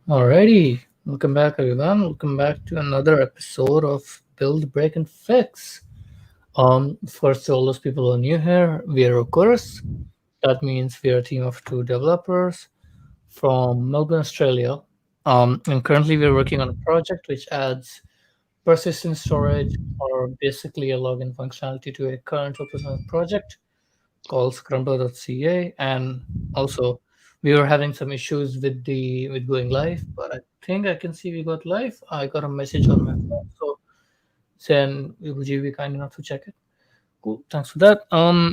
Alrighty, welcome back, everyone. Welcome back to another episode of Build, Break, and Fix. First, to all those people who are new here, we are Oculus. That means we are a team of two developers from Melbourne, Australia. And currently, we're working on a project which adds persistent storage, or basically a login functionality, to a current open source project called scrumber.ca. And also, we were having some issues with the with going live, but I think I can see we got live. I got a message on my phone, so then would you be kind enough to check it? Cool, thanks for that.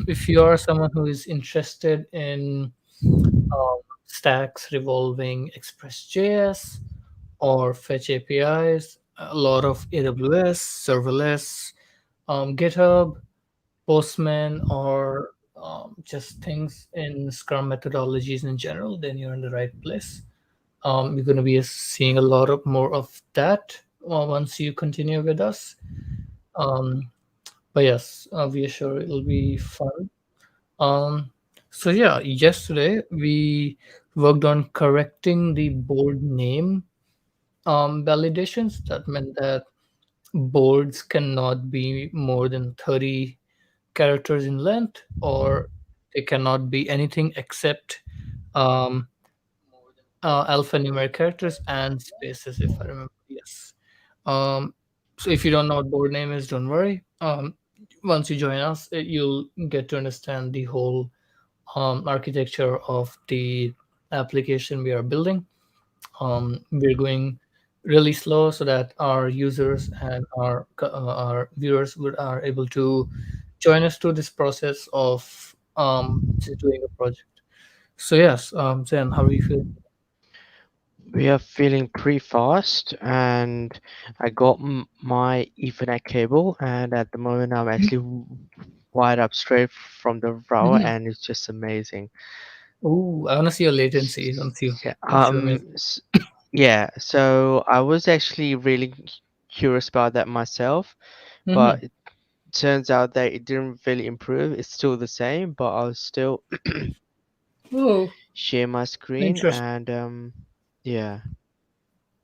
If you are someone who is interested in stacks revolving Express.js or Fetch APIs, a lot of AWS, serverless, GitHub, Postman, or just things in Scrum methodologies in general, then you're in the right place. You're going to be seeing a lot of more of that once you continue with us. Um, but yes, we are sure it'll be fun. Um, so yeah, yesterday we worked on correcting the board name validations. That meant that boards cannot be more than 30 characters in length, or they cannot be anything except um, alphanumeric characters and spaces, if I remember. Yes. Um, so if you don't know what board name is, don't worry. Once you join us, you'll get to understand the whole architecture of the application we are building. We're going really slow so that our users and our viewers are able to join us through this process of just doing a project. So yes, Zen, how are you feeling? We are feeling pretty fast, and I got my Ethernet cable, and at the moment I'm actually wired up straight from the router, Mm-hmm. and it's just amazing. Oh, I want to see your latency once you Yeah, show me. yeah. So I was actually really curious about that myself, Mm-hmm. but it turns out that it didn't really improve. It's still the same, but I'll still Oh, share my screen, interesting. and yeah.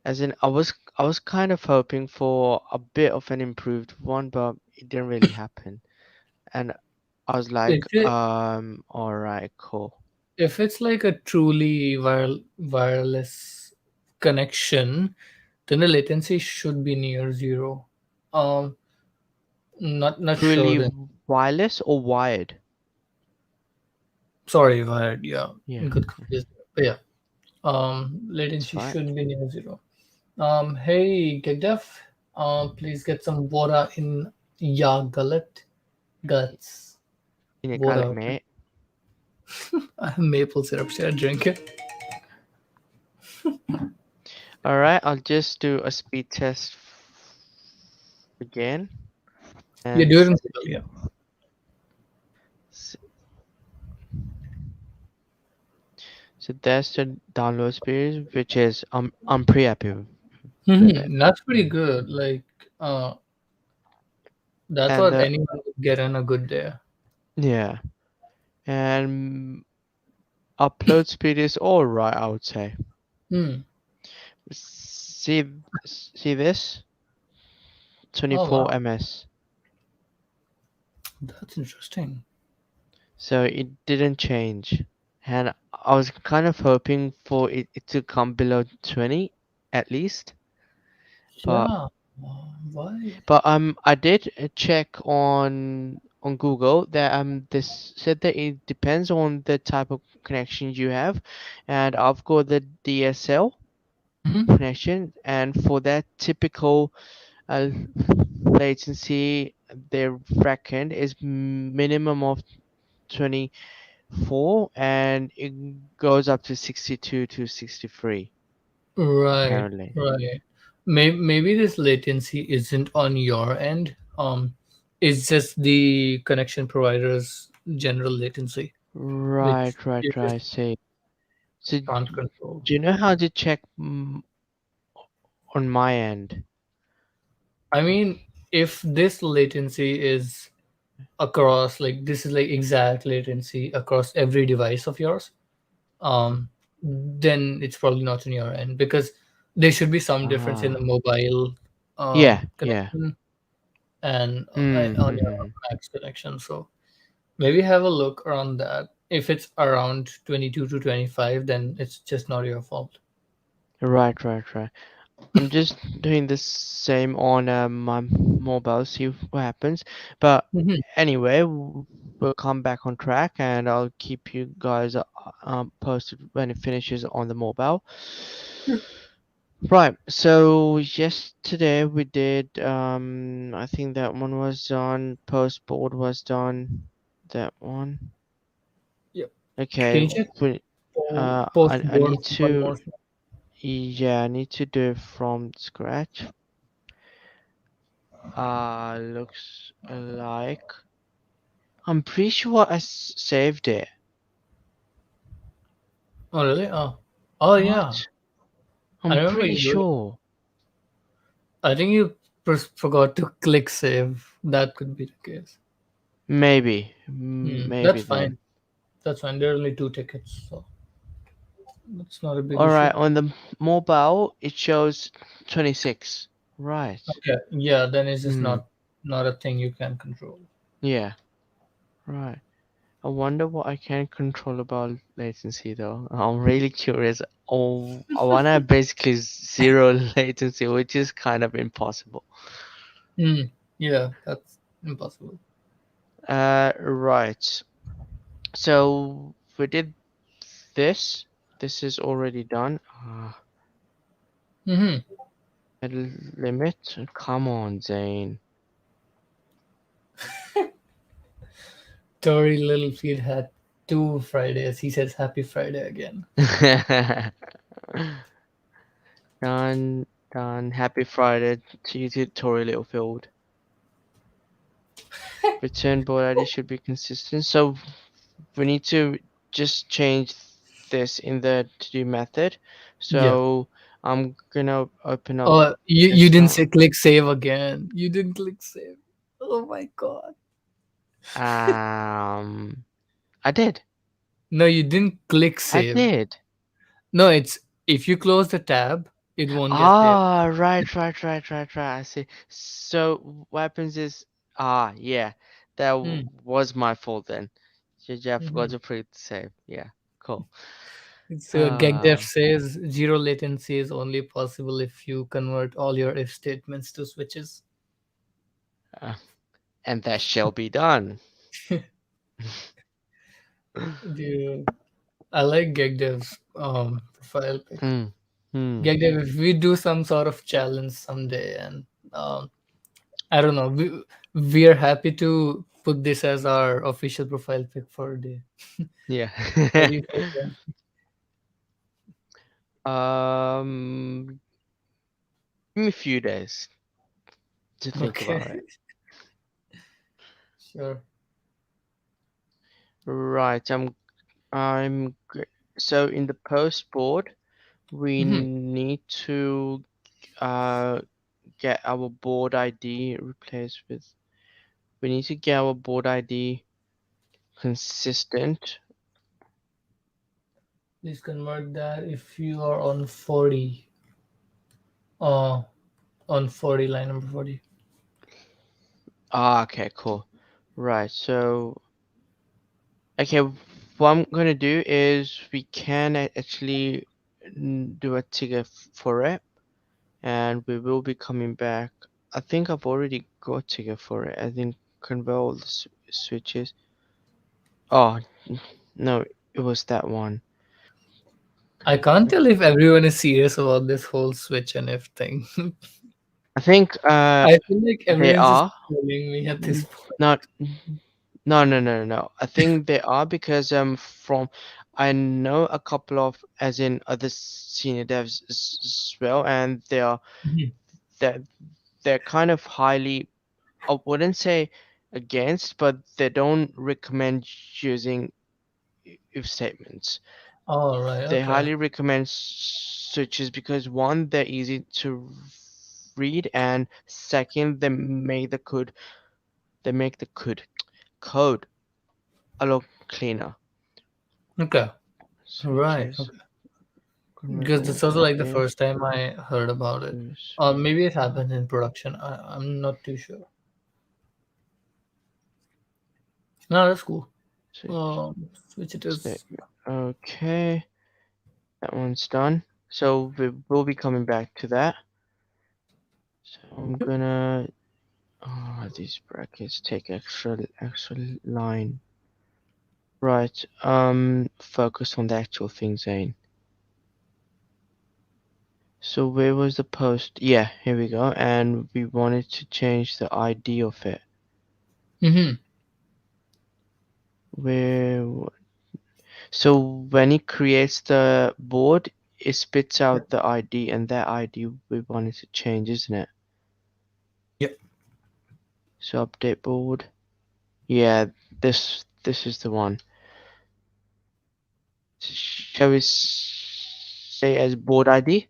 As in, I was kind of hoping for a bit of an improved one, but it didn't really happen. And I was like, If it all right, cool. if it's like a truly wireless connection, then the latency should be near zero. Um, not sure Truly then. wireless or wired? Sorry, wired. Yeah, Yeah, good confused. But yeah, it's latency fine. should be near zero. Hey, Gegdef, please get some water in ya guts. In a gullet, Water. mate. Maple syrup. Should I drink it? All right, I'll just do a speed test again. You And do it in Google, yeah. s- so that's the download speed, which is I'm pretty happy with it. That's pretty good. Like, uh, that's And what anyone would get on a good day. yeah, and upload speed is all right, I would say. Hmm. See, see this? Oh 24 wow, ms. that's interesting. So it didn't change. And I was kind of hoping for it to come below 20 at least. But Yeah. Why? I did check on Google that this said that it depends on the type of connection you have, and I've got the DSL Mhm. connection, and for that typical uh, latency they reckon is minimum of 24, and it goes up to 62 to 63 Right, apparently. right. Maybe this latency isn't on your end. It's just the connection provider's general latency, which you Right. just See, so can't control. do you know how to check on my end? I mean, if this latency is across, like this is like exact latency across every device of yours, then it's probably not on your end because there should be some difference in the Ah, mobile yeah, yeah. connection and on your Mm-hmm. Mac's connection. So maybe have a look around that. If it's around 22 to 25, then it's just not your fault. Right, right, right. I'm just doing the same on my mobile, see what happens. But Hmm. anyway, we'll come back on track, and I'll keep you guys posted when it finishes on the mobile. Right. So yesterday we did. I think that one was done. Post board was done. That one. Yep. Okay. Can you check We, post I board need one to. more? Yeah, I need to do it from scratch. Looks like I'm pretty sure I saved it. Oh, really? Oh, yeah. What? I I'm remember pretty you doing. sure. I think you forgot to click save. That could be the case. Maybe. That's Maybe then. fine. That's fine. There are only two tickets, so that's not a big issue. Alright, on the mobile it shows 26. Right. Okay. Yeah, then it's just Hmm. not a thing you can control. Yeah. Right. I wonder what I can control about latency though. I'm really curious. Oh, I wanna basically zero latency, which is kind of impossible. Hmm. Yeah, that's impossible. Right. So we did this. This is already done. Mm-hmm. Limit. Come on, Zane. Tory Littlefield had two Fridays. He says Happy Friday again. Done. Done. Happy Friday to you, Tori Littlefield. Return board ID should be consistent. So we need to just change this in the to do method. Yeah. So I'm gonna open up Oh, you this didn't now. say click save again. You didn't click save. Oh my god. Um, I did. No, you didn't click I save. did. No, it's if you close the tab, it won't get saved. Ah, right, right, right, right, right. I see. So what happens is, yeah, that Hmm. was my fault then. Yeah, I forgot Mm-hmm. to put save. Yeah, cool. So GagDev Uh, says zero latency is only possible if you convert all your if statements to switches. uh, and that shall be done. Dude, I like GagDev's profile pic. Hmm. Hmm. GagDev, if we do some sort of challenge someday, and I don't know, we are happy to put this as our official profile pic for the. Yeah. What do you say, Ben? um, Give me a few days to think Okay, about it. sure. Right. So in the post board, we Mhm. need to uh get our board ID replaced with. We need to get our board ID consistent. Please convert that if you are on 40. Uh, on 40, line number 40. Okay, cool. Right. So, okay, what I'm gonna do is we can actually do a ticket for it, and we will be coming back. I think I've already got ticket for it. I think convert all the switches. Oh, no, it was that one. I can't tell if everyone is serious about this whole switch and if thing. I think I feel like they everyone's just are. trolling me at this N- point. Not no. I think they are because from I know a couple of as in other senior devs as well, and Mhm. they're they're kind of highly, I wouldn't say against, but they don't recommend using if statements. All right. They Okay. highly recommend switches because one, they're easy to read, and second, they make the code a lot cleaner. Okay. Right. Switches. Okay. Because this was like the first time I heard about it. Yes. Or maybe it happened in production. I'm not too sure. No, that's cool. Switch it is. Okay, that one's done. So we will be coming back to that. So I'm gonna these brackets take extra line. Right. Focus on the actual thing, Zane. So where was the post? Yeah, here we go. And we wanted to change the ID of it. Mm-hmm. Where? So when it creates the board, it spits out the ID, and that ID we wanted to change, isn't it? Yep. So update board. Yeah, this is the one. Shall we say as board ID?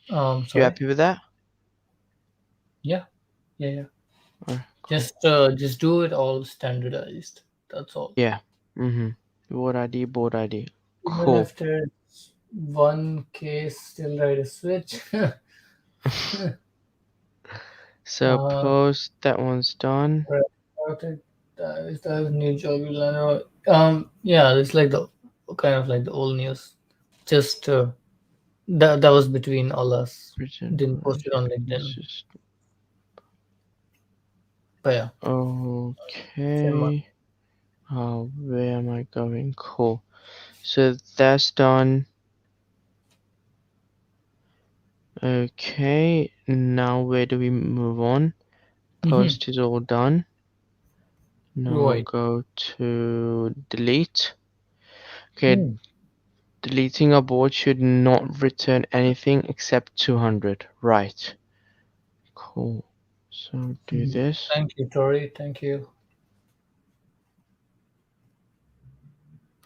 You Sorry. happy with that? Yeah. Yeah. Yeah. Cool. Just do it all standardized. That's all. Yeah. Board ID, board ID. Even Cool. if there's one case, still write a switch. So uh, post, that one's done. right. Okay. Is that new job you learn? Yeah, it's like the kind of like the old news. Just that was between all us. Written Didn't post it on LinkedIn. But yeah, same one. Okay. Where am I going? Cool. So that's done. Okay. Now where do we move on? Mm-hmm. Post is all done. Now Right. go to delete. Okay, Hmm. deleting a board should not return anything except 200. Right. Cool. So do this. Thank you, Tori. Thank you.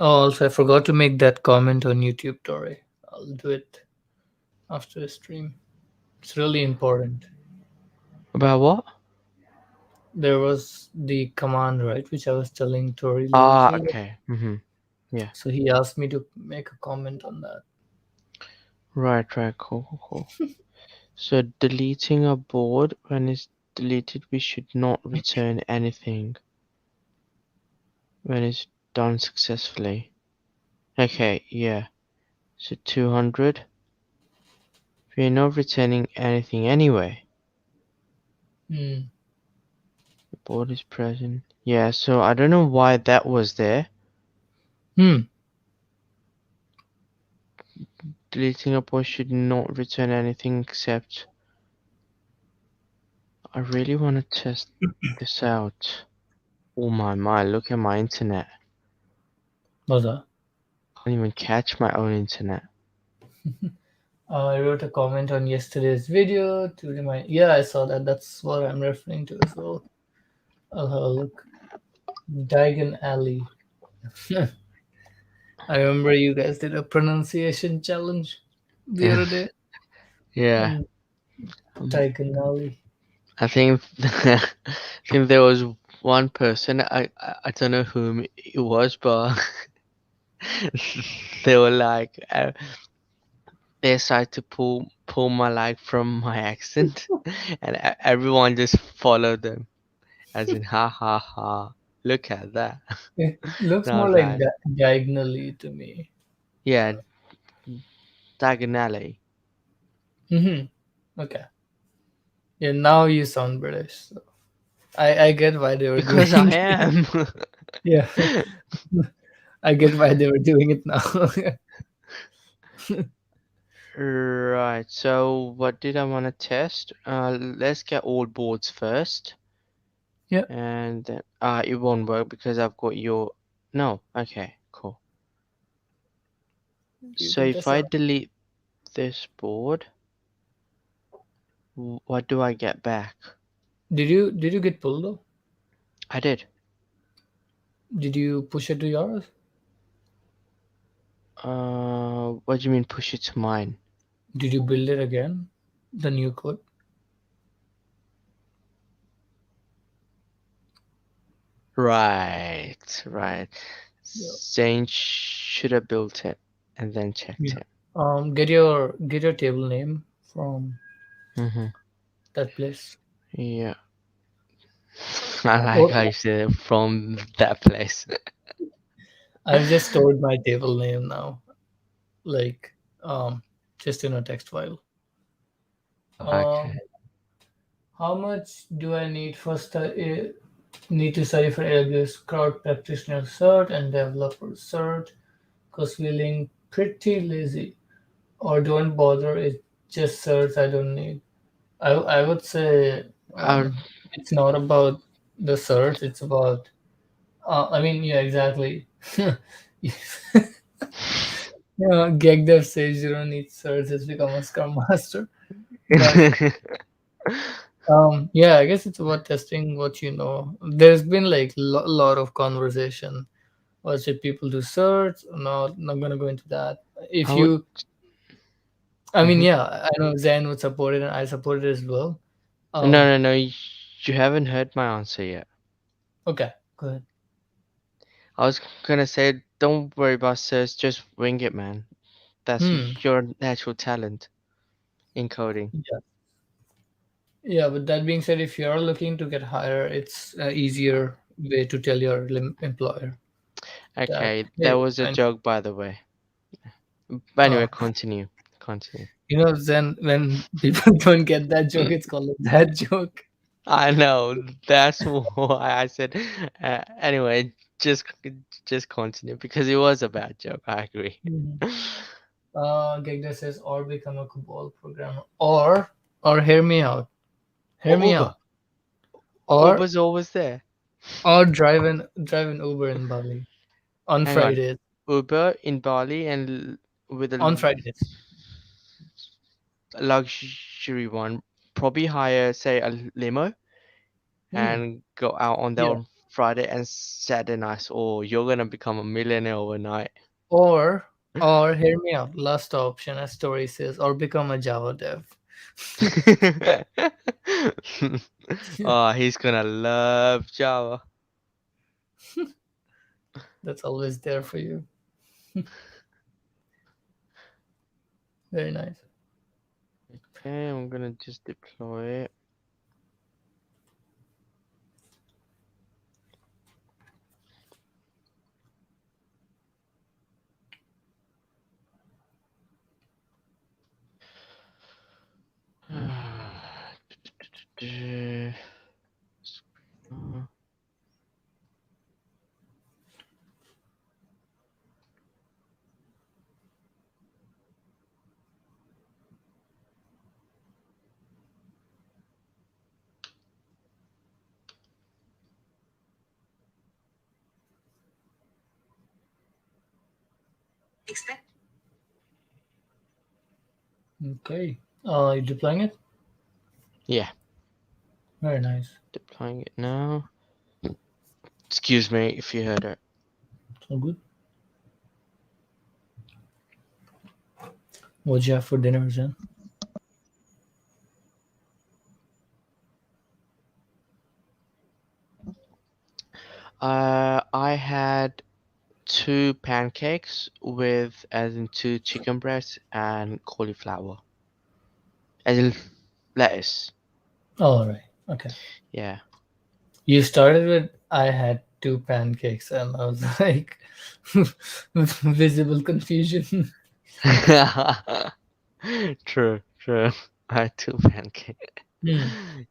Oh, also, I forgot to make that comment on YouTube, Tori. I'll do it after the stream. It's really important. About what? There was the command, right, which I was telling Tori lately. Okay. Yeah. So he asked me to make a comment on that. Right, cool. So deleting a board, when it's deleted, we should not return anything when it's done successfully. Okay, yeah. So 200. We're not returning anything anyway. Hmm. The board is present. Yeah, so I don't know why that was there. Hmm. Deleting a board should not return anything except. I really want to test this out. Oh my, look at my internet. What's that? I can't even catch my own internet. I wrote a comment on yesterday's video to remind. Yeah, I saw that. That's what I'm referring to as well. I'll have a look. Diagon Alley. I remember you guys did a pronunciation challenge the other day Yeah. on Um, Diagon Alley. I think I think there was one person. I don't know whom it was, but they were like they decided to pull my leg from my accent, and everyone just followed them, as in ha ha ha. Look at that. It looks And I more was like like, diagonally to me. yeah, diagonally. Okay. Yeah, now you sound British. So I get why they were Because I doing it. am. Yeah, I get why they were doing it now. Right, so what did I want to test? Let's get all boards first. Yeah. And then, it won't work because I've got your. No, okay, cool. You So can if test it I out. delete this board, what do I get back? Did you get pulled though? I did. Did you push it to yours? What do you mean push it to mine? Did you build it again? The new code? Right. Yeah. Zane should have built it. and then checked Yeah. it. Get your table name from Hmm. that place. Yeah, I like Or how you said it, from that place. I've just stored my table name now, like just in a text file. Okay. Um, how much do I need need to study for AWS Crowd Practitioner Cert and Developer Cert? Because feeling pretty lazy or don't bother. It's just certs I don't need. I would say Um, it's not about the certs. It's about I mean, yeah, exactly. Yeah, GegDev says you don't need certs, just become a Scrum Master. But yeah, I guess it's about testing what you know. There's been like lot of conversation. Or should people do certs? Not gonna go into that. I If would. you, I mean, Mhm. yeah, I know Zen would support it and I support it as well. No, Um, no, no. You haven't heard my answer yet. okay, go ahead. I was gonna say, don't worry about search, just wing it, man. That's Hmm. your natural talent in coding. Yeah. Yeah, but that being said, if you're looking to get higher, it's an easier way to tell your employer that, Okay, that hey, was a I, joke, by the way. But anyway, uh, continue. Continue. Then when people don't get that joke, it's called a dad joke. I know. That's why I said. Anyway, just just continue because it was a bad joke. I agree. Mhm. Gegda says, or become a COBOL programmer, or hear me out, hear Or me Uber. out, or Uber's always there. drive an Uber in Bali on Hang on. Fridays. Uber in Bali and with a On Fridays. luxury one, probably hire, say, a limo Hmm. and go out on there Yeah. on Friday and Saturday nights. Or you're gonna become a millionaire overnight. Or hear me out. Last option, as story says, or become a Java dev. Oh, he's gonna love Java. That's always there for you. Very nice. Okay, I'm gonna just deploy it. Okay. You deploying it? Yeah, Very nice. deploying it now. Excuse me if you heard it. So good. What'd you have for dinner, Zen? I had two pancakes with, as in two chicken breasts and cauliflower, as in lettuce. All right. Okay. Yeah. You started with I had two pancakes, and I was like, visible confusion. True, true. I had two pancakes. Hmm.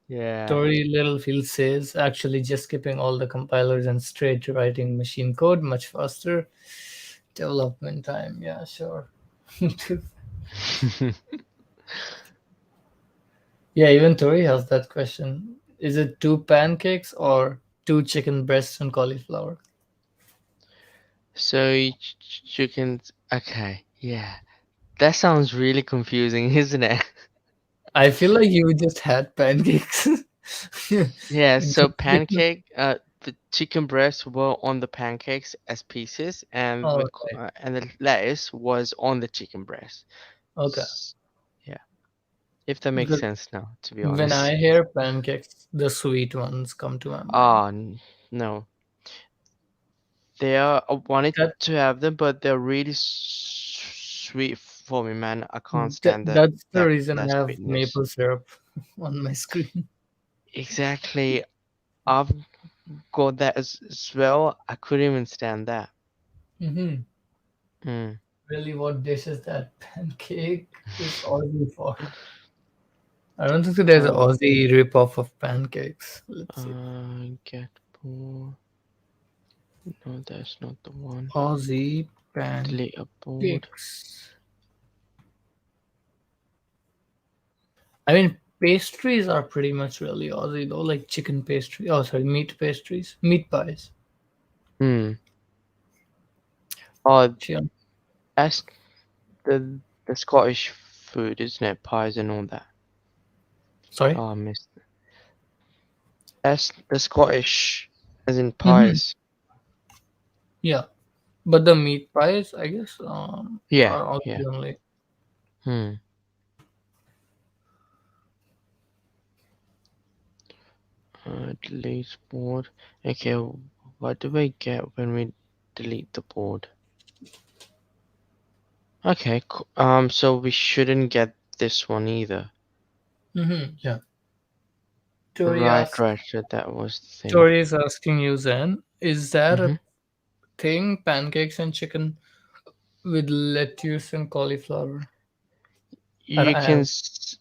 Yeah. Tori Littlefield says, actually, just skipping all the compilers and straight to writing machine code much faster. Development time. Yeah, sure. Yeah, even Tori has that question. Is it two pancakes or two chicken breasts and cauliflower? So chickens. Okay. Yeah. That sounds really confusing, isn't it? I feel like you just had pancakes. Yeah. So Just chicken. pancake. The chicken breasts were on the pancakes as pieces, and All right. and the lettuce was on the chicken breast. Okay. S- Yeah. If that makes Because sense now, to be when honest. I hear pancakes, the sweet ones come to my mind. Ah, no. They are. I wanted That to have them, but they're really sweet for me, man. I can't stand That's the that reason that I have sweetness. maple syrup on my screen. Exactly. I've got that as well. I couldn't even stand that. Hmm. Mm. Really, what dish is that? Pancake is Aussie for. I don't think so there's an Uh, Aussie rip-off of pancakes. Let's see. get bored. No, that's not the one. Aussie Delete a board. pancakes. I mean, pastries are pretty much really Aussie though, like chicken pastry. Oh, sorry, meat pastries, meat pies. Hmm. Oh, Sure. that's the Scottish food, isn't it? Pies and all that. Sorry. Oh, I missed. That's the Scottish, as in Mm-hmm. pies. Yeah, but the meat pies, I guess, Yeah, are yeah. Aussie only. Hmm. Delete board. Okay, what do we get when we delete the board? Okay, so we shouldn't get this one either. Mm-hmm. Yeah. Tori Right, asks, right, so that was the thing. Tori is asking you, Zen, is that Mm-hmm. a thing? Pancakes and chicken with lettuce and cauliflower. You I can have. s-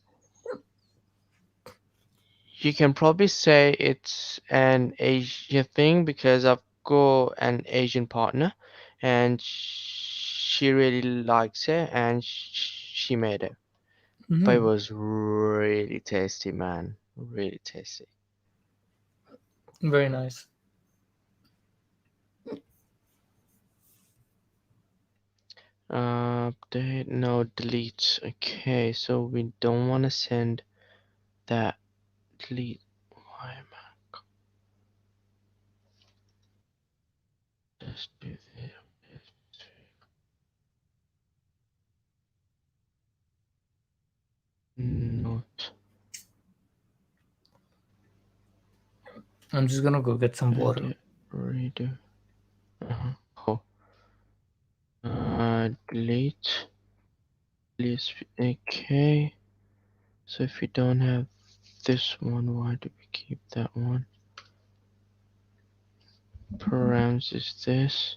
you can probably say it's an Asian thing because I've got an Asian partner, and she really likes it, and she made it. But it Mm-hmm. was really tasty, man. Really tasty. Very nice. Update, no, delete. Okay, so we don't want to send that. Delete. Why am I? Just do this. Not I'm just gonna go get some water. edit. Redo. Uh-huh. Oh. Delete. Please. Okay. So if we don't have this one, why do we keep that one? Params is this.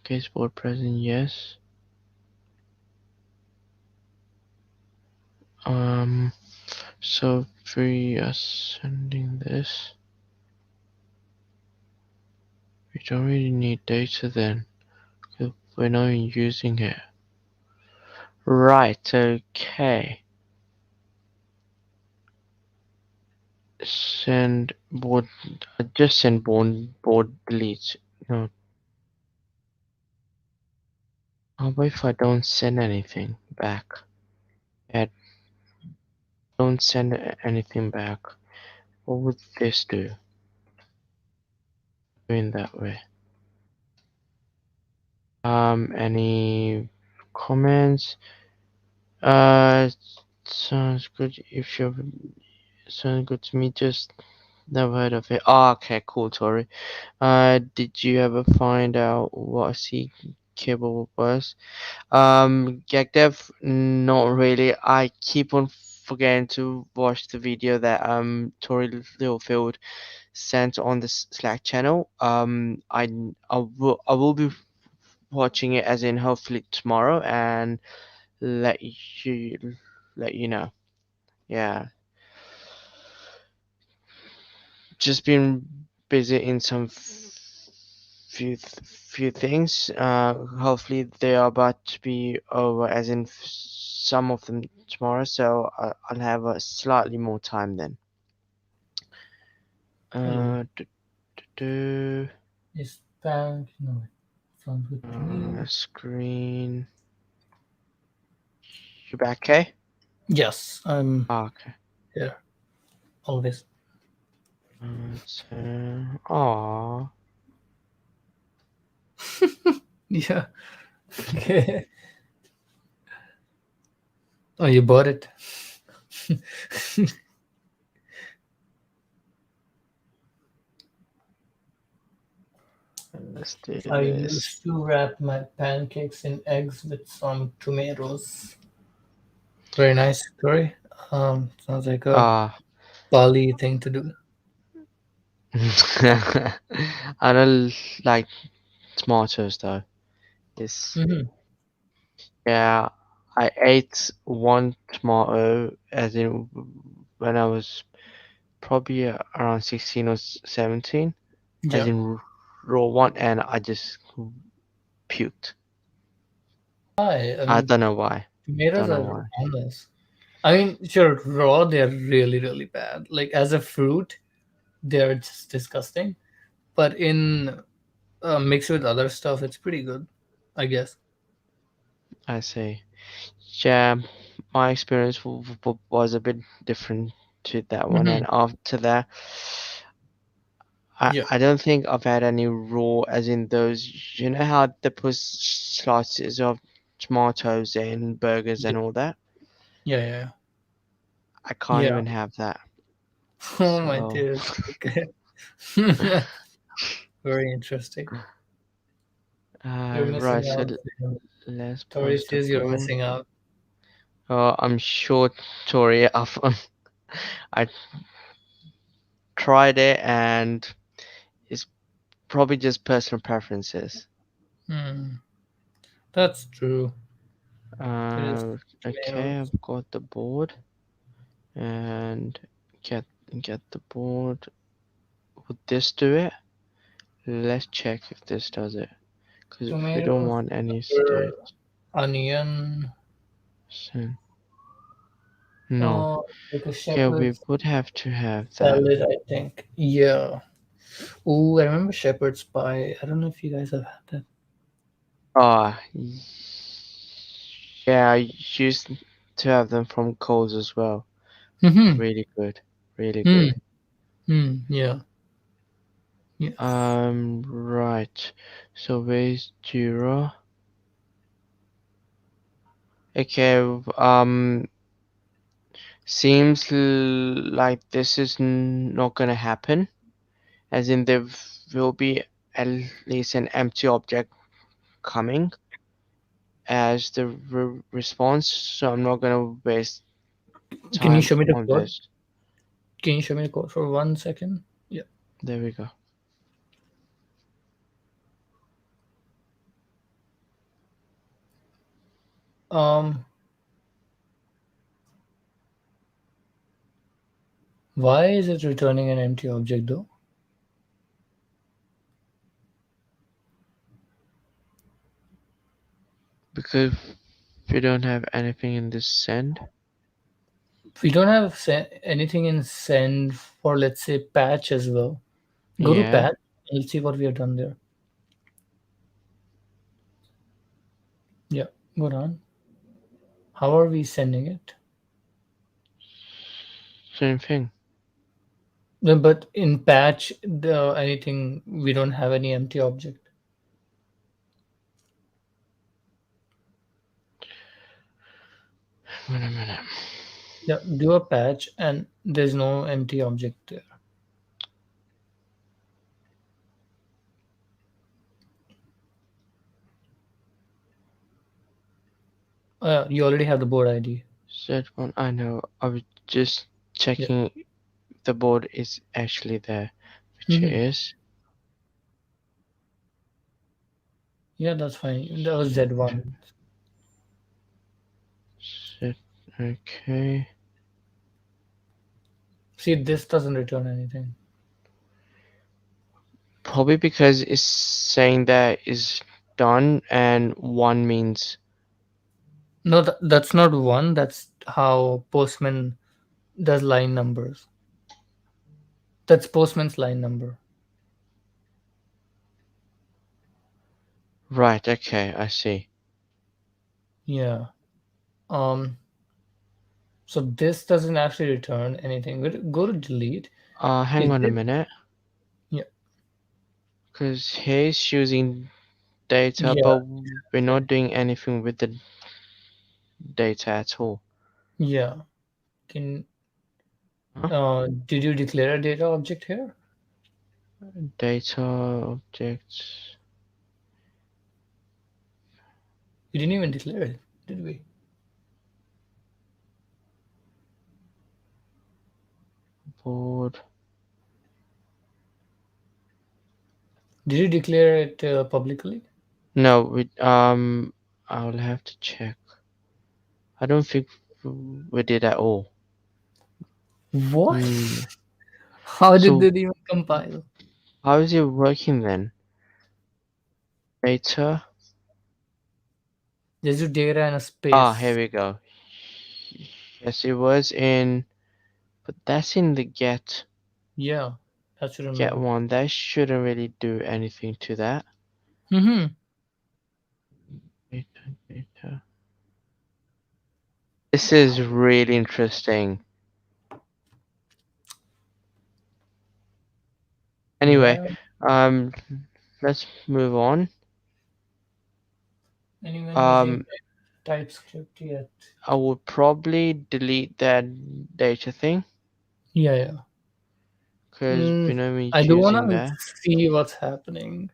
Case board present, yes. So if we are sending this, we don't really need data then, because we're not using it. Right, okay. Send board, just send board delete. No, how about if I don't send anything back? Yeah, don't send anything back. What would this do? Doing that way. Any comments? Sounds good. If you sounds good to me. Just never heard of it. Oh, okay, cool, Tori. Did you ever find out what a C cable was? Gagdev, not really. I keep on forgetting to watch the video that Tori Littlefield sent on the Slack channel. I will be watching it as in hopefully tomorrow and let you let you know. Yeah, just been busy in some few things. Hopefully they are about to be over, as in some of them tomorrow. So I'll have a slightly more time then. Hello. Do, do, Is bank? No, sounds good to me. screen. You back, okay? Yes, I'm Ah, okay. here always. Aw. Yeah. Okay. Oh, you bought it. Let's do I this. used to wrap my pancakes in eggs with some tomatoes. Very nice story. Sounds like a Ah, Bali thing to do. I don't like tomatoes though. It's Hmm. yeah. I ate one tomato as in when I was probably around 16 or 17, as Yeah. in raw one, and I just puked. Why? I I mean, don't know why. tomatoes Don't know are why. harmless. I mean, sure, raw they're really, really bad. Like as a fruit, they're just disgusting. But in mixed with other stuff, it's pretty good, I guess. I say, yeah, my experience was a bit different to that one, Hmm. and after that, I Yeah. I don't think I've had any raw, as in those. You know how they put slices of tomatoes in burgers Yeah. and all that. Yeah. Yeah. I can't Yeah. even have that. Oh my So, dear. Okay. Very interesting. You're missing right. So out. let's Tori pause the says you're board. missing out. I'm sure, Tori, I tried it, and it's probably just personal preferences. Hmm. That's true. It is Uh, okay, tomatoes. I've got the board, and get get the board. Would this do it? Let's check if this does it, because we don't Tomatoes, want any pepper, states. onion, So, no. uh, like a Okay, we shepherd's would have to have that. salad, I think. Yeah. Ooh, I remember shepherd's pie. I don't know if you guys have had that. Ah, yeah, I used to have them from Coles as well. Mm-hmm. Really good, really Hmm. good. Hmm. Yeah. Yes. Right. So where's Jira? Okay, seems like this is not gonna happen. As in, there will be at least an empty object coming as the response. So I'm not gonna waste Can you time show me the on code? this. Can you show me the code for 1 second? Yeah. There we go. Um. Why is it returning an empty object though? Because we don't have anything in this send. We don't have anything in send for, let's say, patch as well. Go to Yeah. patch and let's see what we have done there. Yeah. Go on. How are we sending it? Same thing. No, but in patch, the anything we don't have any empty object. Wait a minute. Yeah, do a patch and there's no empty object there. You already have the board ID. Set one. I know. I was just Yeah. checking the board is actually there, which it Hmm. is. Yeah, that's fine. That was Set, Z1. set. Okay. See, this doesn't return anything. Probably because it's saying that is done, and one means No, that's not one. That's how Postman does line numbers. That's Postman's line number. right. Okay, I see. Yeah. Um. So this doesn't actually return anything. Go to delete. Hang Is on a it? minute, Yeah. because he's using data, Yeah. but we're not doing anything with the data at all. Yeah. Can Huh? did you declare a data object here? Data objects. We didn't even declare it, did we? Board. Did you declare it publicly? No, I'll have to check. I don't think we did at all. What? Hmm. How did So they even compile? how is it working then? Data. Just do data and a Ah, here space. we go. Yes, it was in, but that's in the Yeah, that should get remember. one. That shouldn't really do anything to that. Mm-hmm. Data, data. This is really interesting. Anyway, Yeah. um, let's move on. Anyone using Um, TypeScript yet? I would probably delete that data thing Yeah, yeah. because Mm, I Binomi's do using wanna that. see what's happening.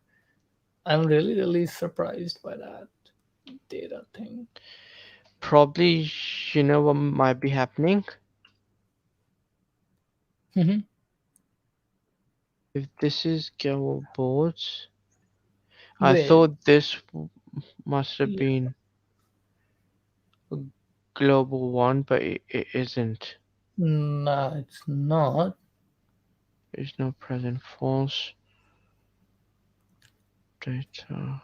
I'm really, really surprised by that data thing. Probably, you know what might be happening? Mm-hmm. If this is Go boards, I Wait. thought this must have Yeah. been a global one, but it isn't. Nah, it's not. There's no present false data.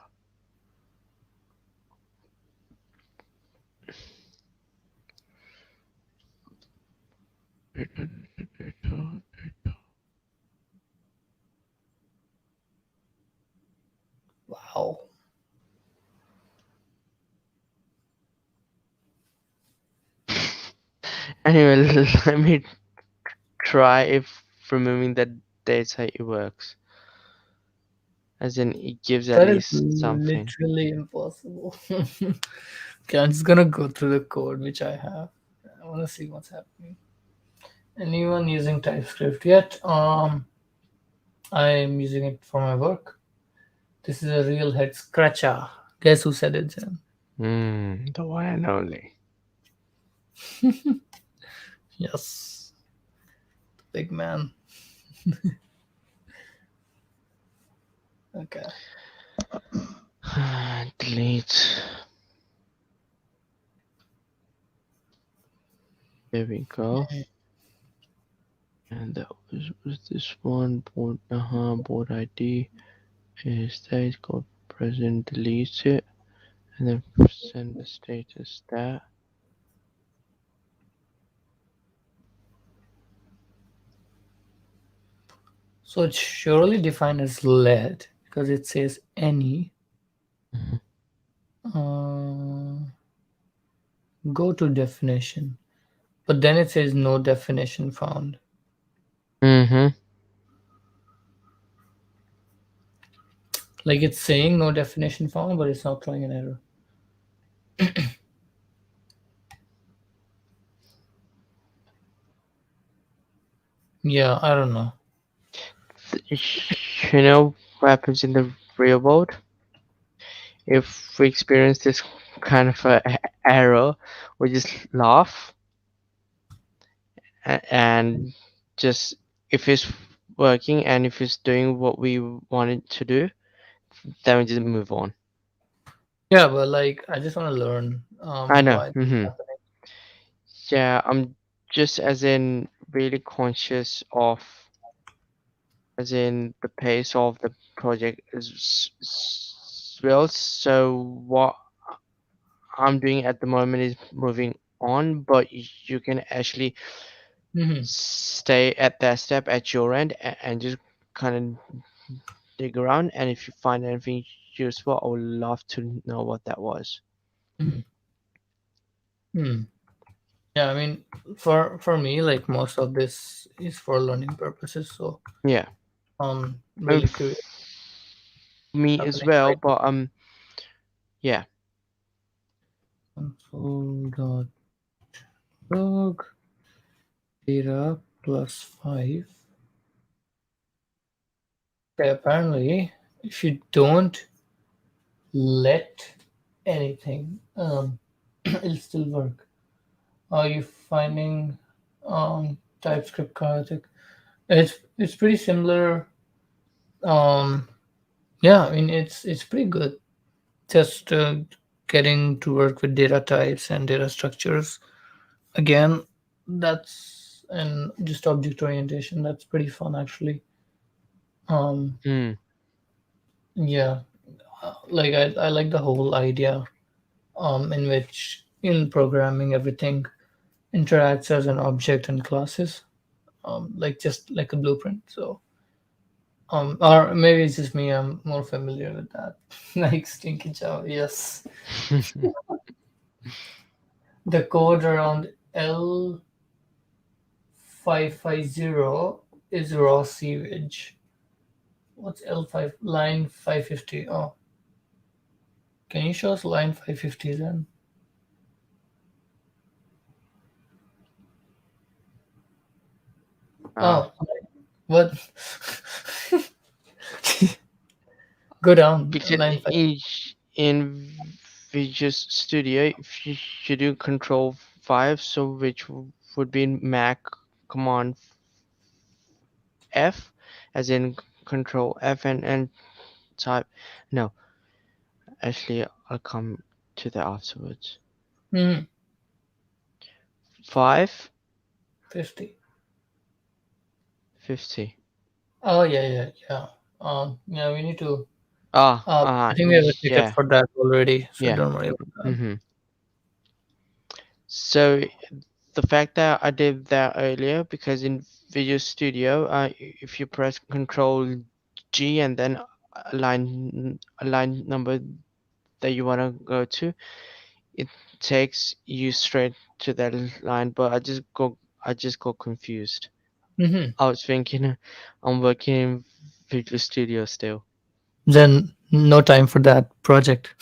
Data, data. Wow. Anyway, let me try if removing that data it works. As in, it gives at That is least something. literally impossible. Okay, I'm just gonna go through the code which I have. I wanna see what's happening. Anyone using TypeScript yet? I'm using it for my work. This is a real head scratcher. Guess who said it, Jen? The one and only. Yes, big man. Okay. Delete. There we go. And that was this one. Board ID is state code present. Delete it, and then send the status that. So it's surely defined as lead because it says any. Mhm. Uh, Go to definition, but then it says no definition found. Mhm. Like it's saying no definition found, but it's not throwing an error. Yeah, I don't know. You know what happens in the real world? If we experience this kind of error, we just laugh and just if it's working and if it's doing what we want it to do, then we just move on. Yeah, but like I just want to learn I know. why this is Hmm. happening. Yeah, I'm just as in really conscious of as in the pace of the project is well. So what I'm doing at the moment is moving on, but you can actually Hmm. stay at that step at your end and just kind of dig around. And if you find anything useful, I would love to know what that was. Hmm. Yeah, I mean, for me, like most of this is for learning purposes. So Yeah, I mean, really curious me as happening well. right now. But yeah. Console.log data plus 5. Okay, apparently, if you don't let anything, it'll still work. Are you finding TypeScript chaotic? It's pretty similar. Um, yeah, I mean it's pretty good. Just getting to work with data types and data structures. Again, that's and just object orientation. That's pretty fun actually. Um, Hmm. yeah, like I like the whole idea in which in programming everything interacts as an object and classes, like just like a blueprint. So, or maybe it's just me. I'm more familiar with that. Like Stinky Java. Yes, the code around L550 is raw sewage. What's L5 line 550? Oh, can you show us line 550 then? Ah, Oh, what? Go down because line 5. each in Visual Studio, if you do Control 5, so which would be in Mac Command F, as in Control F and type. No, actually, I'll come to that afterwards. Hmm, 5, 50. 50. Oh yeah, yeah, yeah. Yeah, we need to. I think we have a ticket Yeah, for that already, so yeah. don't worry about that. Mm-hmm. So the fact that I did that earlier, because in Visual Studio, if you press Control G and then a line number that you want to go to, it takes you straight to that line. But I just got confused. Hmm. I was thinking I'm working in Visual Studio still. Then no time for that project.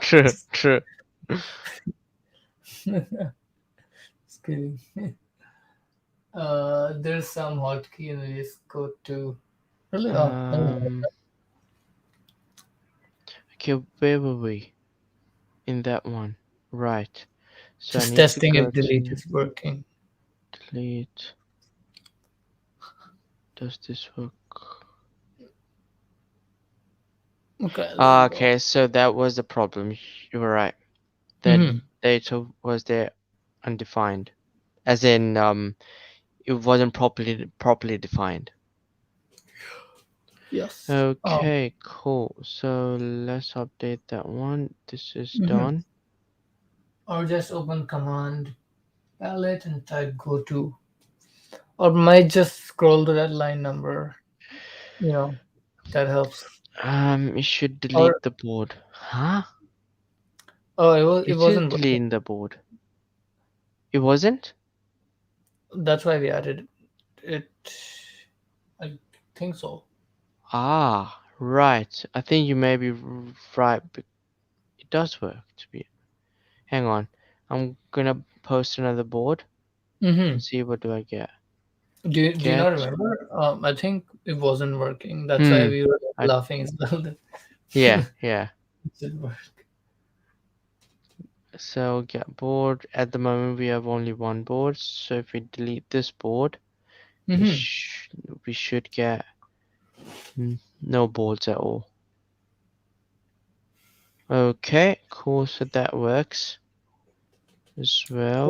True, true. Just kidding. There's some hotkey in this code too. Really? Oh, never mind. Um, okay, where were we in that one? Right. So I Just need to testing go if delete to is working. delete. Does this work? Okay, there we Ah, go. okay, so that was the problem. You were right. The Hmm. data was there undefined, as in it wasn't properly defined. Yes. Okay, cool. So let's update that one. This is Mhm. done. Or just open command palette and type go to. Or might just scroll to that line number. You know, that helps. You should Or delete the board. Huh? oh, it It is wasn't working. deleting the board. It wasn't? That's why we added it. I think so. Ah, right. I think you may be right. But it does work to be. Hang on. I'm gonna post another board Mm-hmm. and see what do I get. Do you not Get. remember? I think it wasn't working. That's why Hmm. we were I, laughing as well. That yeah, yeah. it didn't work. So get board. At the moment we have only one board. So if we delete this board, we Mm-hmm. sh we should get no boards at all. Okay, cool. So that works as well.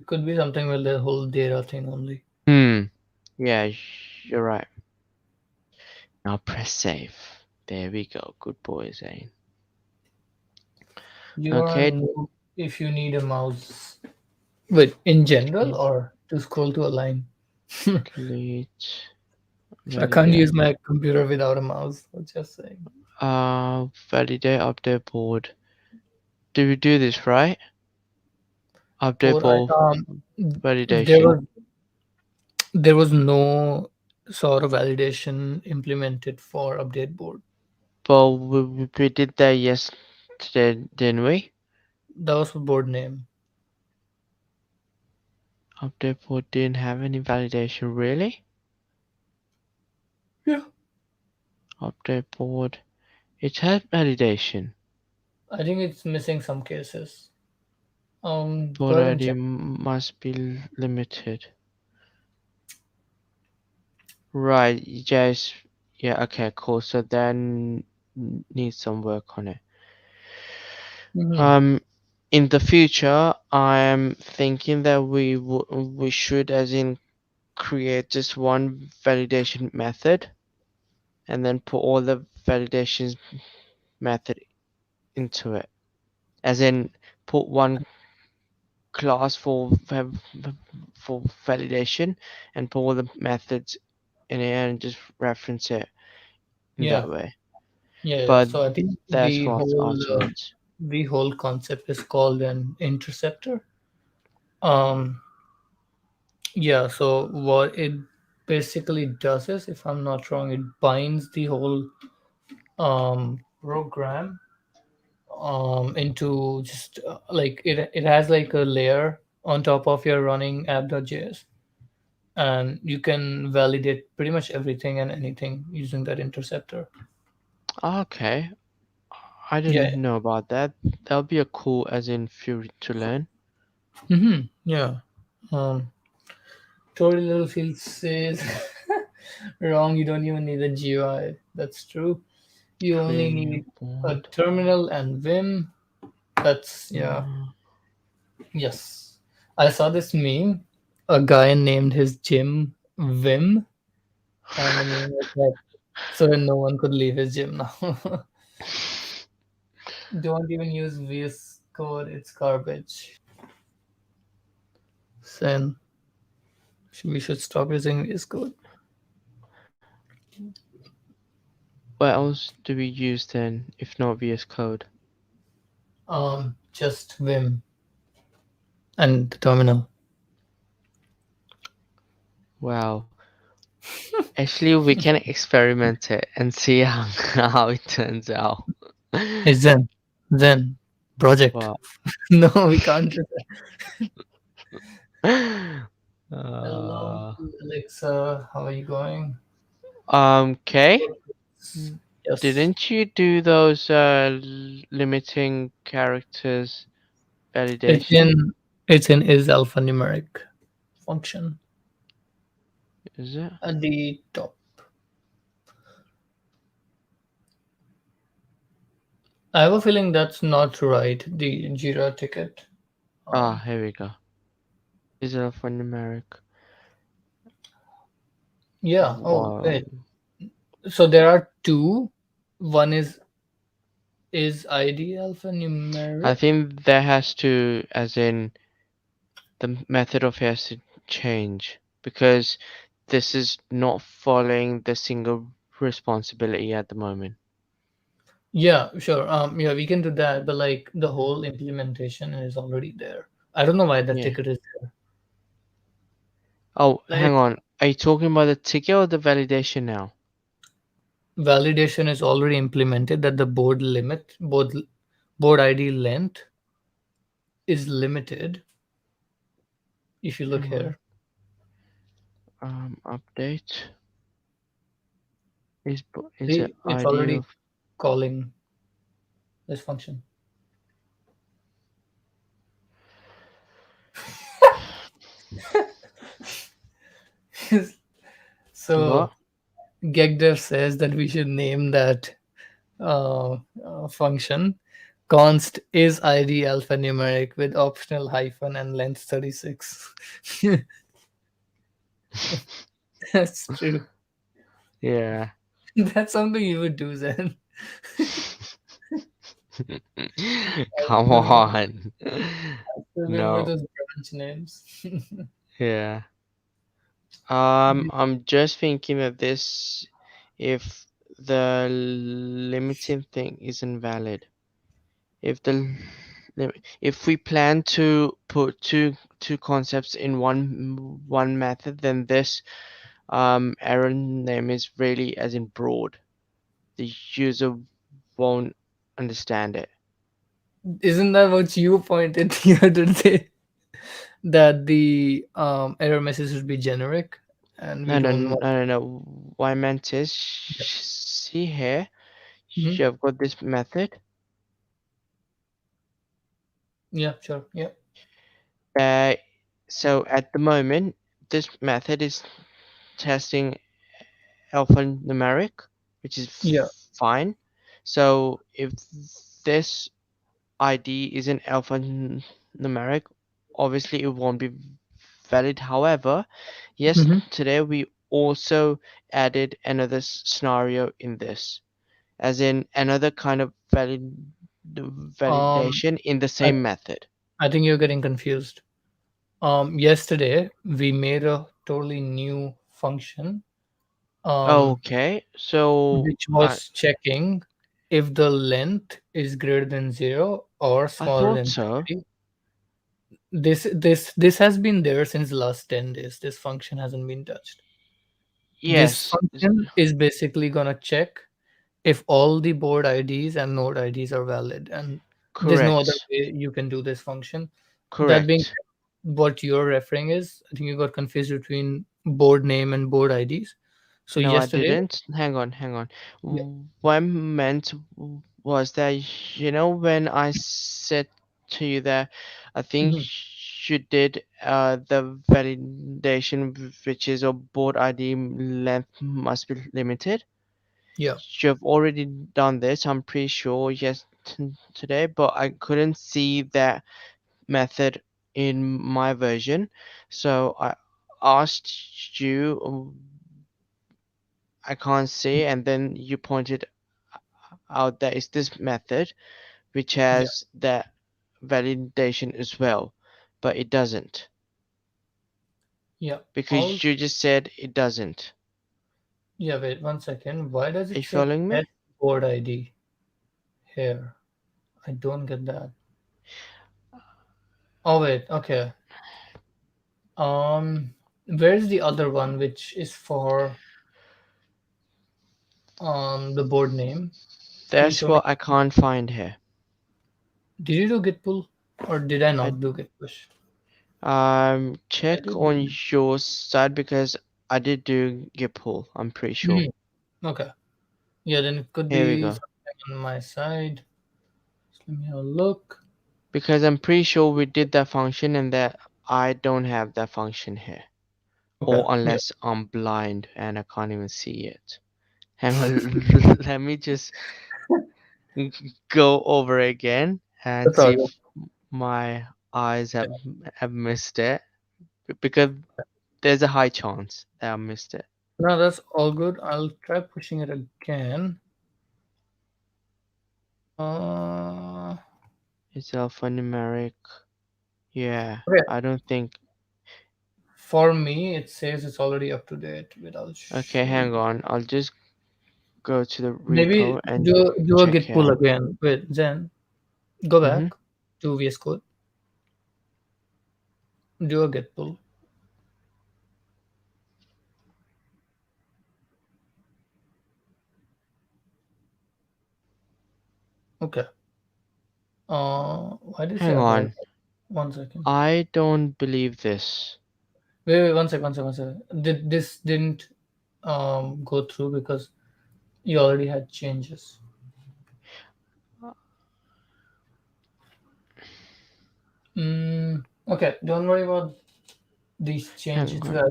Could be something with the whole data thing only. Hmm. Yeah, you're right. Now press save. There we go. Good boy, Zane. You are a Okay, noob if you need a mouse. But in general or to scroll to a line? delete, I can't validate. use my computer without a mouse. I'm just saying. Validate update board. Did we do this right? Update All right. board There validation. was there was no sort of validation implemented for update board. But we did that yesterday, didn't we? That was for board name. Update board didn't have any validation, really? Yeah. update board. It has validation. I think it's missing some cases. Go Board ahead and ID check. must be limited. Right, you guys. Yeah, okay, cool. So then need some work on it. Hmm. Um, in the future, I am thinking that we should, as in, create just one validation method and then put all the validation method into it. As in, put one class for validation and put all the methods in it and just reference it in Yeah, that way. yeah, yeah. But So I think that's for afterwards. the whole concept is called an interceptor. Um, yeah. So what it basically does is, if I'm not wrong, it binds the whole program into just like it has like a layer on top of your running app.js, and you can validate pretty much everything and anything using that interceptor. Okay, I Yeah. didn't know about that. That'll be a cool as in fury to learn. Mm-hmm. Yeah. Um, Tory Littlefield says wrong. You don't even need a GUI. That's true. You only Create new need a board. terminal and Vim. That's yeah. Uh, Yes. I saw this meme. A guy named his gym Vim, and the meme was like, so then no one could leave his gym now. Don't even use VS Code. It's garbage. Then we should stop using VS Code. what else do we use then, if not VS Code? Just Vim and the terminal. Wow. Actually, we can experiment it and see how, how it turns out. Hey Zen project. Wow. No, we can't do that. Hello, Uh, Alexa. How are you going? okay. Yes, Didn't you do those limiting characters it's validation? in is alphanumeric function Is it? at the top. I have a feeling that's not right. The Jira ticket. Ah, Um, here we go. Is it alphanumeric? yeah. Oh, Wow. wait. So there are two. One is ID I alphanumeric. think there has to, as in, the method of has to change because this is not following the single responsibility at the moment. Yeah, sure. Yeah, we can do that, but like the whole implementation is already there. I don't know why that Yeah. ticket is there. Oh, hang Like on. Are you talking about the ticket or the validation now? validation is already implemented that the board ID length is limited. If you look Hang on. here, Update is it see, it's ID already of calling this function. So what? Gegdev says that we should name that function const is id alphanumeric with optional hyphen and length 36. That's true. Yeah. That's something you would do, Zen. Come Remember, on. remember No. those branch names. Yeah. I'm just thinking that this, if the limiting thing isn't valid, if the if we plan to put two concepts in one method, then this error name is really as in broad. The user won't understand it. Isn't that what you pointed the other day? That the error message should be generic and we No, no, don't no, want. no, no. What I meant is, see here, Mhm. you've got this method. Yeah, sure. Yeah. Uh, so at the moment, this method is testing alphanumeric, which is Yeah. fine. So if this ID isn't alphanumeric, obviously it won't be valid. However, yes, Hmm. today we also added another scenario in this, as in another kind of Um, validation in the I same method. I think you're getting confused. Yesterday we made a totally new function, um, Okay, so which was checking if the length is greater than 0 or I smaller thought than so. 50. This has been there since the last 10 days. This function hasn't been touched. This Yes, function is basically gonna check if all the board IDs and node IDs are valid, and there's no other correct, way you can do this function. That being correct. said, what you're referring is, I think you got confused between board name and board IDs. So No, I yesterday, didn't. Hang on, hang on. yeah, What I meant was that, when I said to you that I think mhm, you did the validation, which is a board ID length must be limited. yeah, You've already done this, I'm pretty sure, yes, today, but I couldn't see that method in my version. So I asked you, I can't see, and then you pointed out there is this method which yeah, has that validation as well, but it doesn't yeah. All because you just said it doesn't. yeah. Wait 1 second. Why does Are it you say following test me? board ID here? I don't get that. Oh wait, okay. Um, where's the other one which is for the board name? Can you That's show me? what I can't find here. Did you do git pull or did I I not do git push? I check did. on your side because I did do git pull. I'm pretty sure. Mhm. Okay. Yeah, then it could Here we be go. something on my side. Just let me have a look. Because I'm pretty sure we did that function and that I don't have that function here. Okay. Or Yeah. unless I'm blind and I can't even see it. Hang on, let me just go over again and That's all see good. if my eyes have missed it because there's a high chance that I missed it. No, that's all good. I'll try pushing it again. Uh, It's alphanumeric. Yeah, okay. I don't think. For me, it says it's already up to date. Wait, I'll Okay, show hang you. on. I'll just go to the Maybe repo and do a check git it pull out. again. Wait, Zen, go Mm-hmm. back to VS Code. Do a git pull. Okay. Why did it say Hang about? on. 1 second. I don't believe this. Wait, 1 second, 1 second, 1 second. This didn't go through because you already had changes. Okay, don't worry about these Hang changes. on. I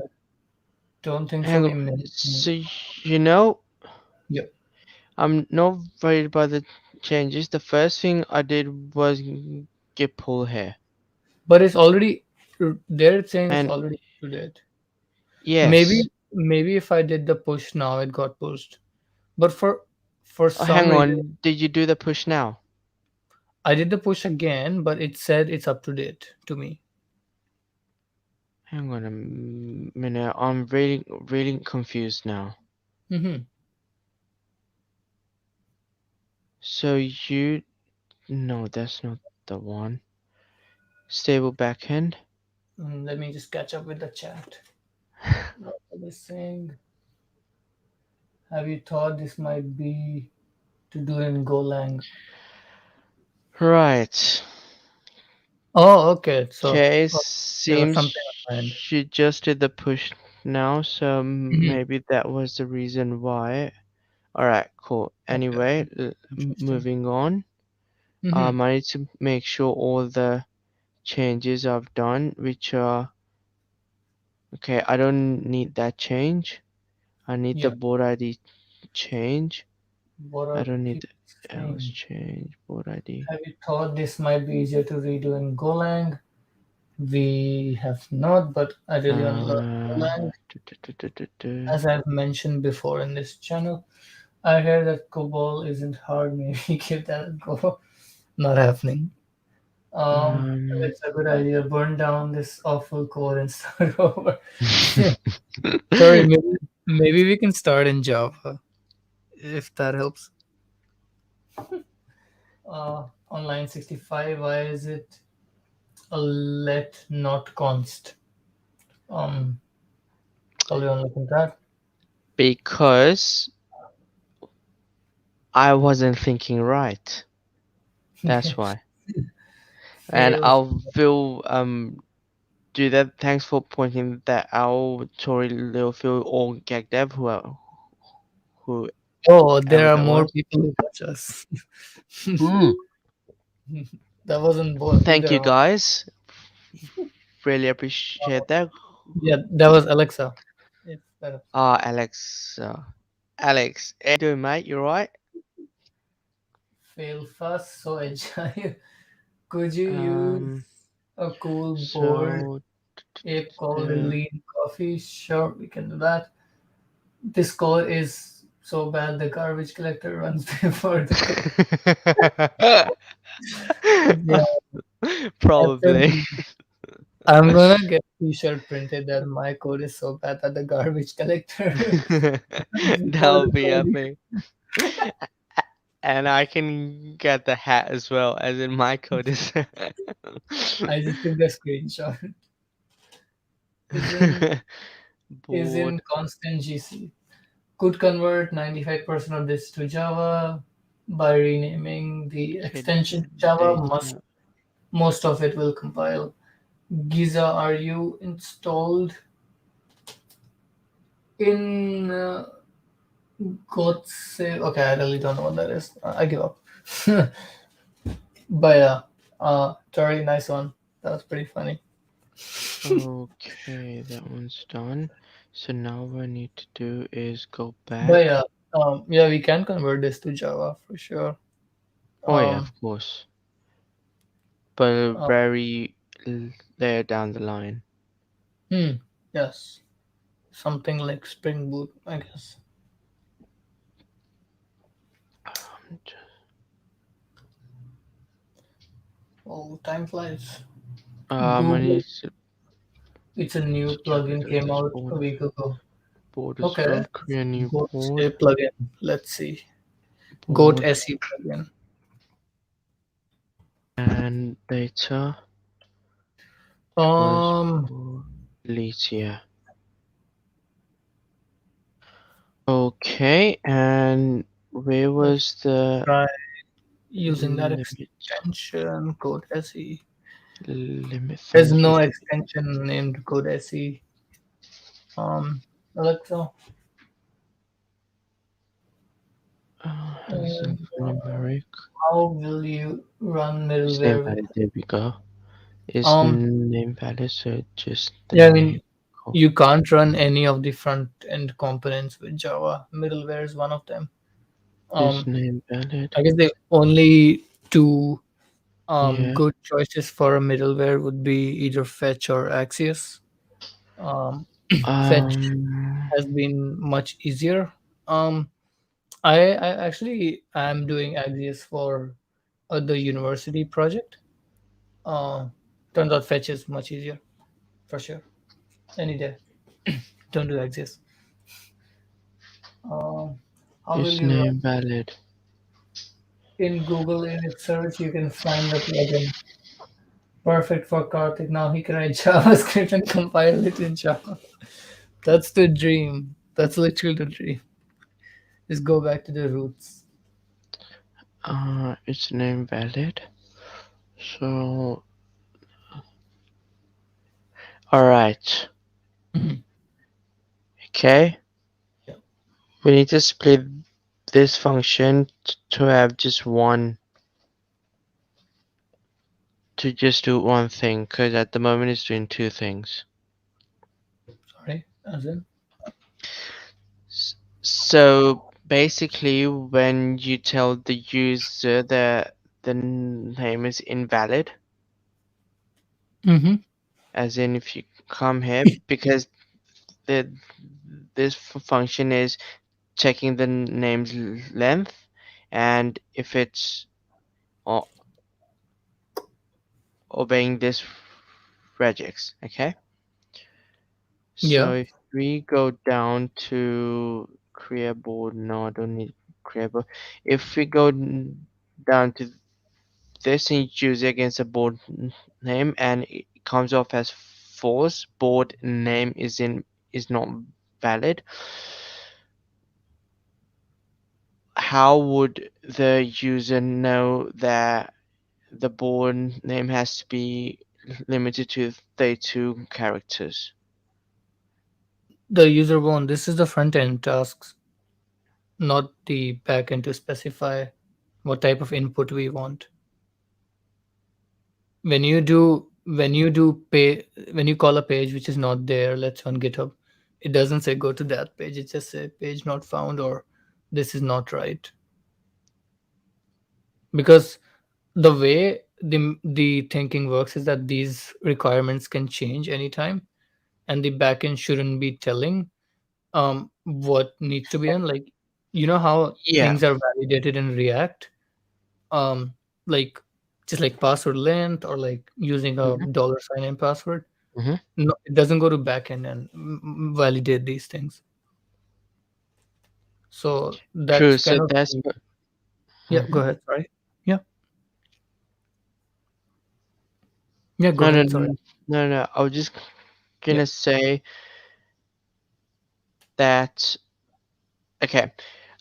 don't think so. Hang We on. made. So, you know, Yeah, I'm not worried about the changes. The first thing I did was get pull here. but it's already there. It's saying it's And already up to date. yes. Maybe if I did the push now, it got pushed. But for Oh, some hang reason, on. Did you do the push now? I did the push again, but it said it's up to date to me. Hang on a minute. I'm really, really confused now. Mm-hmm. So you, no, that's not the one. Stable backend. Let me just catch up with the chat. What are they saying? Have you thought this might be to do in Golang? Right. Oh, okay. So Okay, there was something seems on my end. she just did the push now, so Mhm. maybe that was the reason why. All right, cool. Okay. Anyway, Interesting. moving on. Mm-hmm. I need to make sure all the changes I've done, which are okay. I don't need that change. I need the Yeah. board ID change. What I are don't need people the else saying? change board ID. Have you thought this might be easier to redo in Golang? We have not, but I really want to learn Uh, Golang. du- du- du- du- du- du. As I've mentioned before in this channel, I hear that COBOL isn't hard. Maybe give that a go. Not happening. Um, It's a good idea. Burn down this awful code and start over. Sorry, maybe we can start in Java if that helps. On line 65, why is it a let not const? Um, Probably on look at that. because I wasn't thinking right. That's why. And Fail. I will do that. Thanks for pointing that out, Tori Littlefield or Gagdev, whoever Oh, there are that more was. people who watch us. Mm. That wasn't Thank either you of us. guys. Really appreciate that. Yeah, that was Alexa. If that Alex. Alex, how you doing, mate? You alright? fail fast, so agile. Could you use Um. a cool board So. app called Lean Coffee? Sure, we can do that. This code is so bad the garbage collector runs before the code. Yeah, Probably. absolutely. I'm gonna get t-shirt printed that my code is so bad that the garbage collector runs That before would the be code. epic. And I can get the hat as well, as in my code is. I just took the screenshot. Is in is in Board. constant GC. Could convert 95% of this to Java by renaming the Okay, extension to Java. data. Most of it will compile. Giza, are you installed in Gotse? Okay, I really don't know what that is. I give up. But yeah, Tori, nice one. That was pretty funny. Okay, that one's done. So now what I need to do is go But back. yeah, yeah, we can convert this to Java for sure. Oh yeah, Um, of course. But uh, very there down the line. hmm, yes, something like Spring Boot, I guess. Um, Oh, time flies. I Google, need to it's a new plugin came this out a board. week ago. Board as Okay, well. Create a new Goat board. plugin. Let's see. Goat Board SE plugin. and data was Um, for Alicia. Okay, and where let's was the try using that limit? extension. Goat SE. Limit. There's Thank you. no extension named Goat SE. Alexa, As a uh, numeric. how will you run Is name middleware with? valid? There we go. Is Um, name valid? So just the yeah, I name. mean, Cool. you can't run any of the front end components with Java. Middleware is one of them. Is Um, name valid? I guess the only two Yeah. good choices for a middleware would be either Fetch or Axios. Um, Fetch Um. has been much easier. I actually am doing Axios for the university project. Uh, Turns out Fetch is much easier for sure. Any day. Don't do Axios. Um, how will Is you run name valid? in Google image search? You can find the plugin perfect for Karthik. Now he can write JavaScript and compile it in Java. That's the dream. That's literally the dream. Just go back to the roots. Is name valid? So, alright. Mhm. Okay. Yeah. We need to split this function to have just one, to just do one thing, because at the moment it's doing two things. Sorry, as in. So basically, when you tell the user that the name is invalid, Mm-hmm. as in if you come here, because the this function is checking the name's length, and if it's o- obeying this regex, okay? So Yeah. if we go down to create board, no, I don't need create board. If we go down to this and choose against a board name and it comes off as false, board name is not valid, how would the user know that the board name has to be limited to 32 characters? The user won't. This is the front end tasks, not the back end to specify what type of input we want. When you call a page which is not there, let's say on GitHub, it doesn't say go to that page. It just say page not found or this is not right. Because the way the thinking works is that these requirements can change anytime, and the backend shouldn't be telling what needs to be done. Like, you know how Yeah. things are validated in React, um like just like password length or like using a Hmm. dollar sign in password. Hmm. No, it doesn't go to backend and validate these things. So True. that's So kind of that's. yeah. Go Mhm. ahead. Sorry. Yeah. Yeah. Go No, no, ahead. Sorry. no. I was just Yeah. gonna say that. Okay.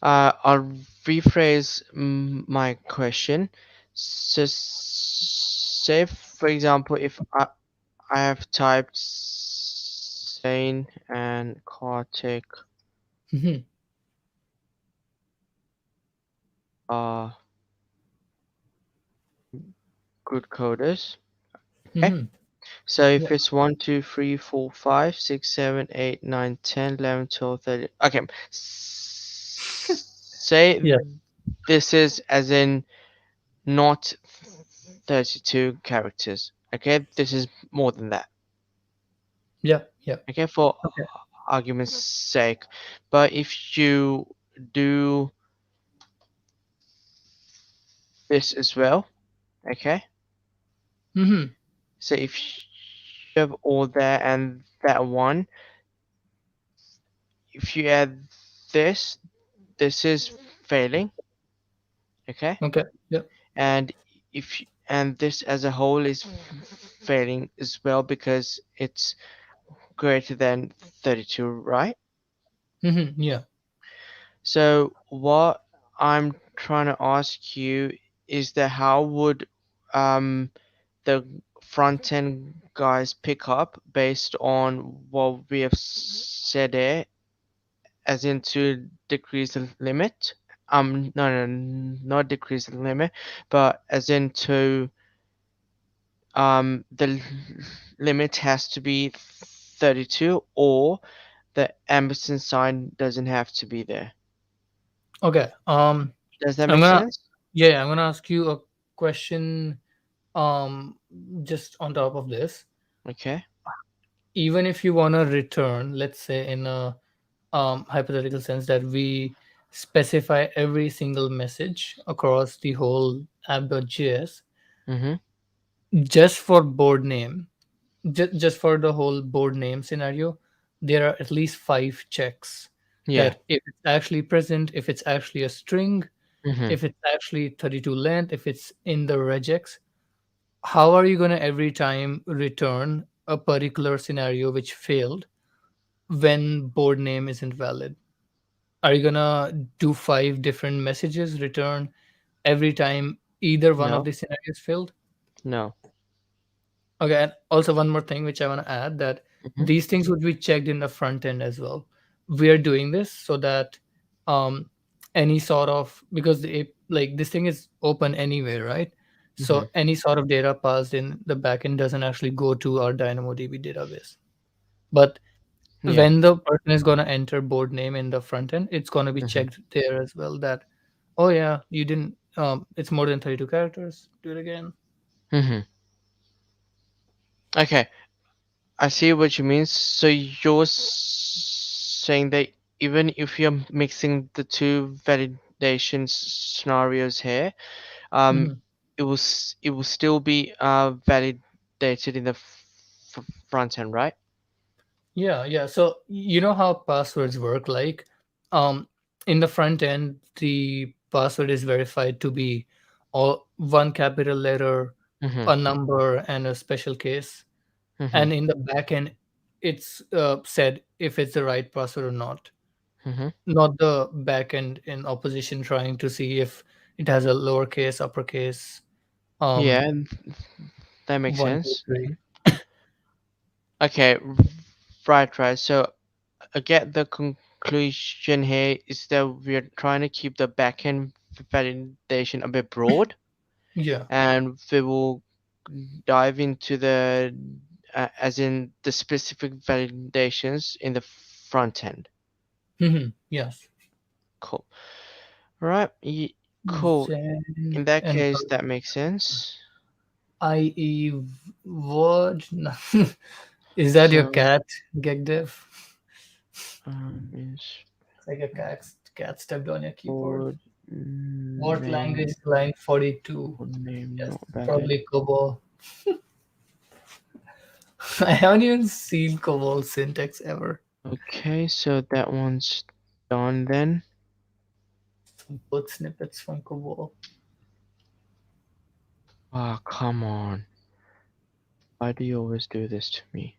I'll rephrase my question. So, say for example, if I have typed sane and Kartik Hmm. are good coders. Okay. Hmm. So if Yeah. it's 1, 2, 3, 4, 5, 6, 7, 8, 9, 10, 11, 12, 13. Okay. Say Yeah. this is as in not 32 characters. Okay. This is more than that. Yeah. Yeah. Okay. For Okay. argument's sake. But if you do this as well, okay. Hmm. So if you have all that and that one, if you add this, this is failing, okay? Okay. Yeah. And and this as a whole is failing as well because it's greater than 32, right? Hmm. Yeah. So what I'm trying to ask you is that how would um the front end guys pick up based on what we have said there, as in to decrease the limit? No, not decrease the limit, but as in to the limit has to be 32, or the ampersand sign doesn't have to be there. Okay. Does that I'm make gonna sense? yeah. I'm gonna ask you a question. Um, just on top of this, Okay. even if you wanna return, let's say in a hypothetical sense that we specify every single message across the whole app.js Mm-hmm. just for board name, just for the whole board name scenario, there are at least five checks Yeah. that if it's actually present, if it's actually a string, Mm-hmm. if it's actually 32 length, if it's in the regex, how are you going to every time return a particular scenario which failed when board name isn't valid? Are you gonna do five different messages return every time either one of No. the scenarios failed? No. Okay, and also one more thing which I want to add, that Mm-hmm. these things would be checked in the front end as well. We are doing this so that um, any sort of, because like this thing is open anyway, right? Mm-hmm. So any sort of data passed in the backend doesn't actually go to our DynamoDB database. But Yeah. when the person is going to enter board name in the front end, it's going to be Mm-hmm. checked there as well that, oh yeah, you didn't, it's more than 32 characters. Do it again. Mm-hmm. Okay, I see what you mean. So you're saying that even if you're mixing the two validation scenarios here, um, Mhm. it will still be validated in the front end, right? Yeah, yeah. So you know how passwords work, like, um, in the front end, the password is verified to be all one capital letter, Mm-hmm. a number, and a special case. Mm-hmm. And in the back end, it's said if it's the right password or not. Mm-hmm. Not the back end in opposition trying to see if it has a lowercase, uppercase, Yeah, um, that makes one, two, sense. three. Okay, right. So I get the conclusion here is that we're trying to keep the backend validation a bit broad, Yeah. and we will dive into the as in the specific validations in the front end. Yes. Cool. Right. Cool. Then In that and case, that makes sense. IE what? Is that your So, cat, Gegdev? is It's like a cat stepped on your keyboard. board What name language? Line 42. or name Yes, not valid? probably COBOL. I haven't even seen COBOL syntax ever. Okay, so that one's done then. Some code snippets from COBOL. Ah, come on. Why do you always do this to me?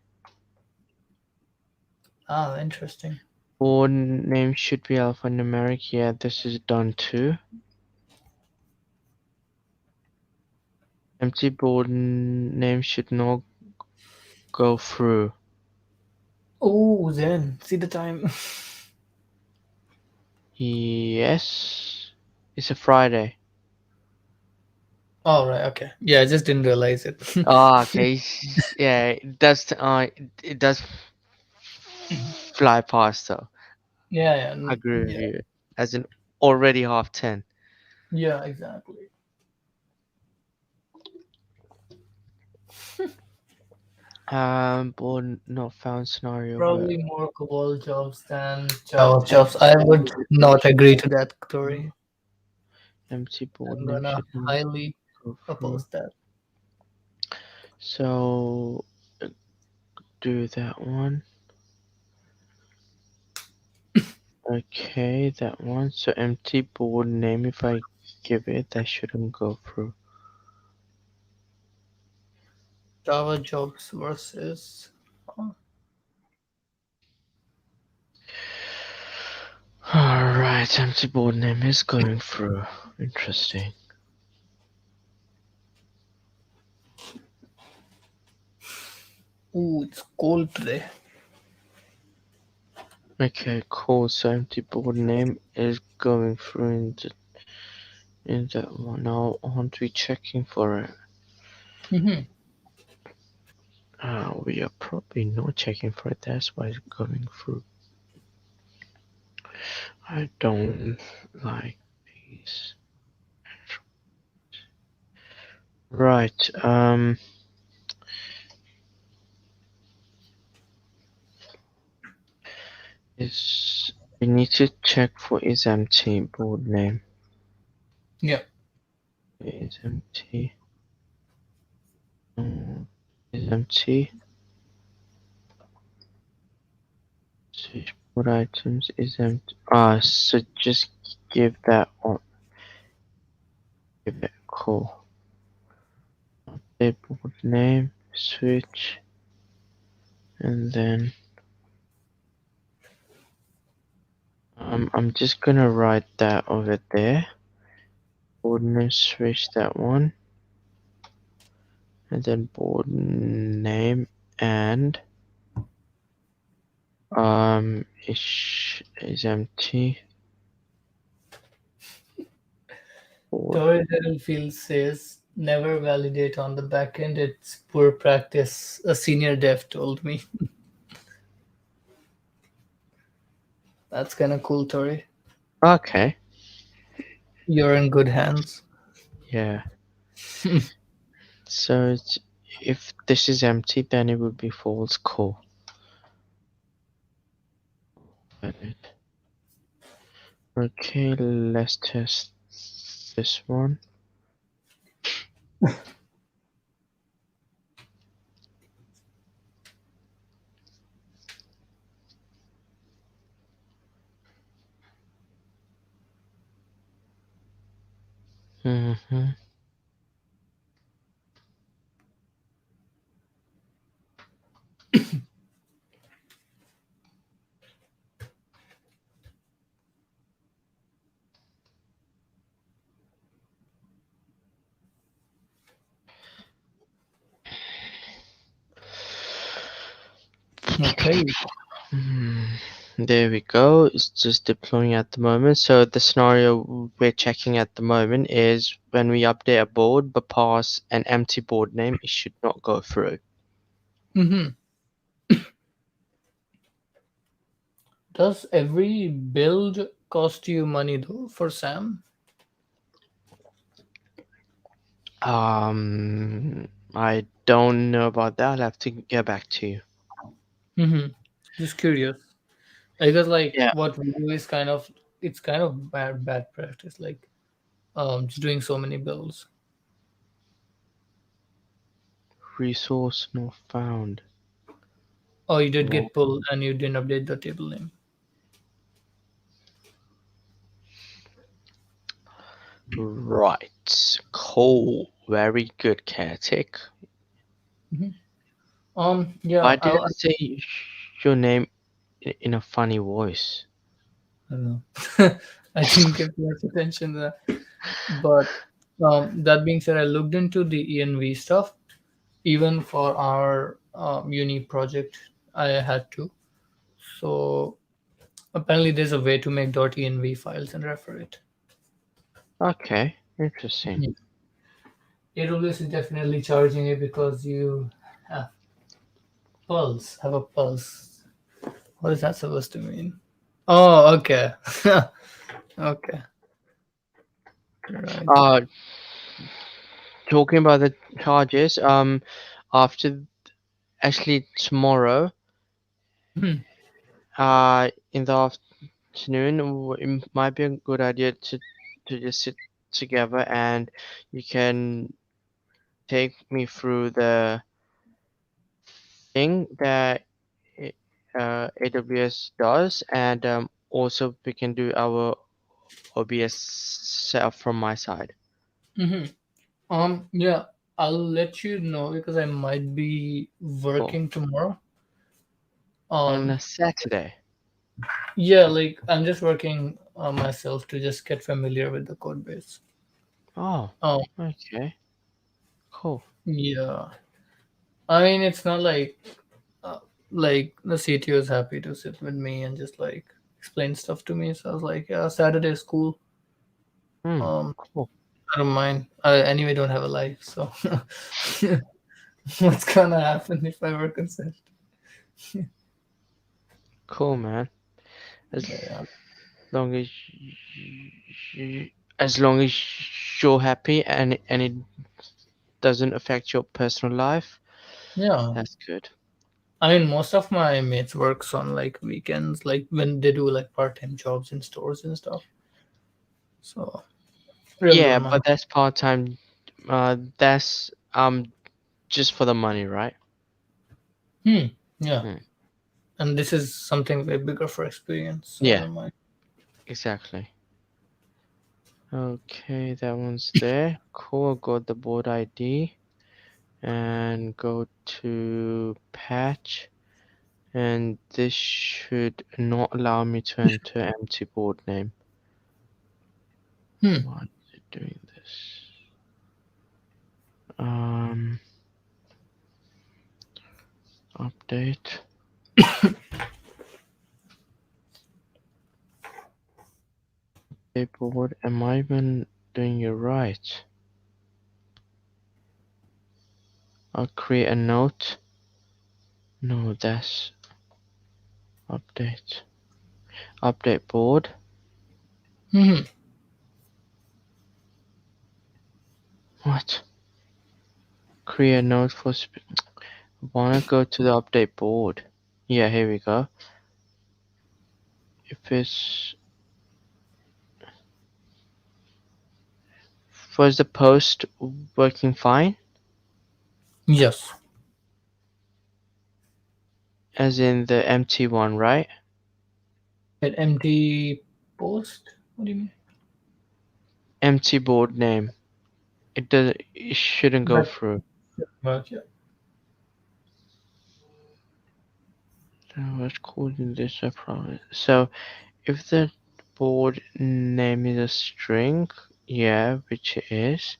Ah, interesting. Board name should be alphanumeric. Yeah, this is done too. Empty board name should not go through. Oh, Zen. See the time. Yes, it's a Friday. All right. Okay. Yeah, I just didn't realize it. Ah, okay. Yeah, it does fly past though. Yeah. Yeah. I agree with Yeah. you. As in already half 10. Yeah. Exactly. Board not found scenario where Probably more COBOL jobs than Java jobs. I would not agree to that story. empty board I'm name gonna should not highly go through. oppose that. So do that one. Okay, that one. So empty board name, if I give it, that shouldn't go through. Java jobs versus. Alright, empty board name is going through. Interesting. Ooh, it's cold today. Okay, cool. So empty board name is going through in that one. Now I want to be checking for it. Hmm. We are probably not checking for it. That's why it's going through. I don't like these. Right. Is we need to check for is empty board name. Yeah. Is empty. Is empty. Switch board items is empty. So just give that one. Give it cool. Update board name. Switch. And then I'm just gonna write that over there. Board name switch that one. And then board name and is empty. board. Tori Field says never validate on the back end. It's poor practice. A senior dev told me. That's kind of cool, Tori. Okay. You're in good hands. Yeah. So if this is empty, then it would be false. Cool. Valid. Okay, let's test this one. Mm-hmm. Okay. Hmm, there we go. It's just deploying at the moment. So the scenario we're checking at the moment is when we update a board but pass an empty board name, it should not go through. Mm-hmm. Does every build cost you money though for Sam? I don't know about that. I'll have to get back to you. Mm-hmm. Just curious. Because like Yeah. what we do is it's kind of bad practice. Like just doing so many builds. Resource not found. Oh, you did Wha- get pulled and you didn't update the table name. Right. Cool. Very good, Katic. Mhm. Yeah, Why did I say your name in a funny voice? I don't know. I didn't give much attention to that. But that being said, I looked into the ENV stuff. Even for our uni project, I had to. So apparently, there's a way to make .env files and refer it. Okay, interesting. Mhm. AWS is definitely charging it because you have have a pulse. What is that supposed to mean? Oh, okay. Okay, right. Uh, talking about the charges, after actually tomorrow, Hmm. in the afternoon, it might be a good idea to just sit together and you can take me through the thing that i- AWS does, and also we can do our OBS setup from my side Hmm. Yeah, I'll let you know because I might be for working tomorrow. on Um, a Saturday. yeah, like I'm just working on myself to just get familiar with the code base. Oh, Um, okay, cool. yeah, I mean it's not uh, like the CTO is happy to sit with me and just like explain stuff to me. So I was like, yeah, Saturday is cool. Um, Cool, I don't mind. I anyway don't have a life, so what's gonna happen if I work on Saturday? cool, man. As Yeah, long as as long as you're happy and it doesn't affect your personal life, yeah. that's good. I mean, most of my mates works on like weekends, like when they do like part-time jobs in stores and stuff. So really Yeah, don't but mind. that's part time. That's just for the money, right? Hmm. Yeah, Hmm. and this is something way bigger for experience, so I Yeah, don't mind. exactly. Okay, that one's there. Cool. Got the board ID and go to patch, and this should not allow me to enter empty board name. Hmm. Why is it doing this? Um, update. Board. Am I even doing it right. I'll create a note. No, that's update. Update board. Hmm. What? Create a note for. Wanna go to the update board? Yeah, here we go. If it's was the post working fine? Yes. As in the empty one, right? An empty post? What do you mean? Empty board name. It does. It shouldn't go That through. work, yeah. What's called in this problem? So if the board name is a string, yeah, which is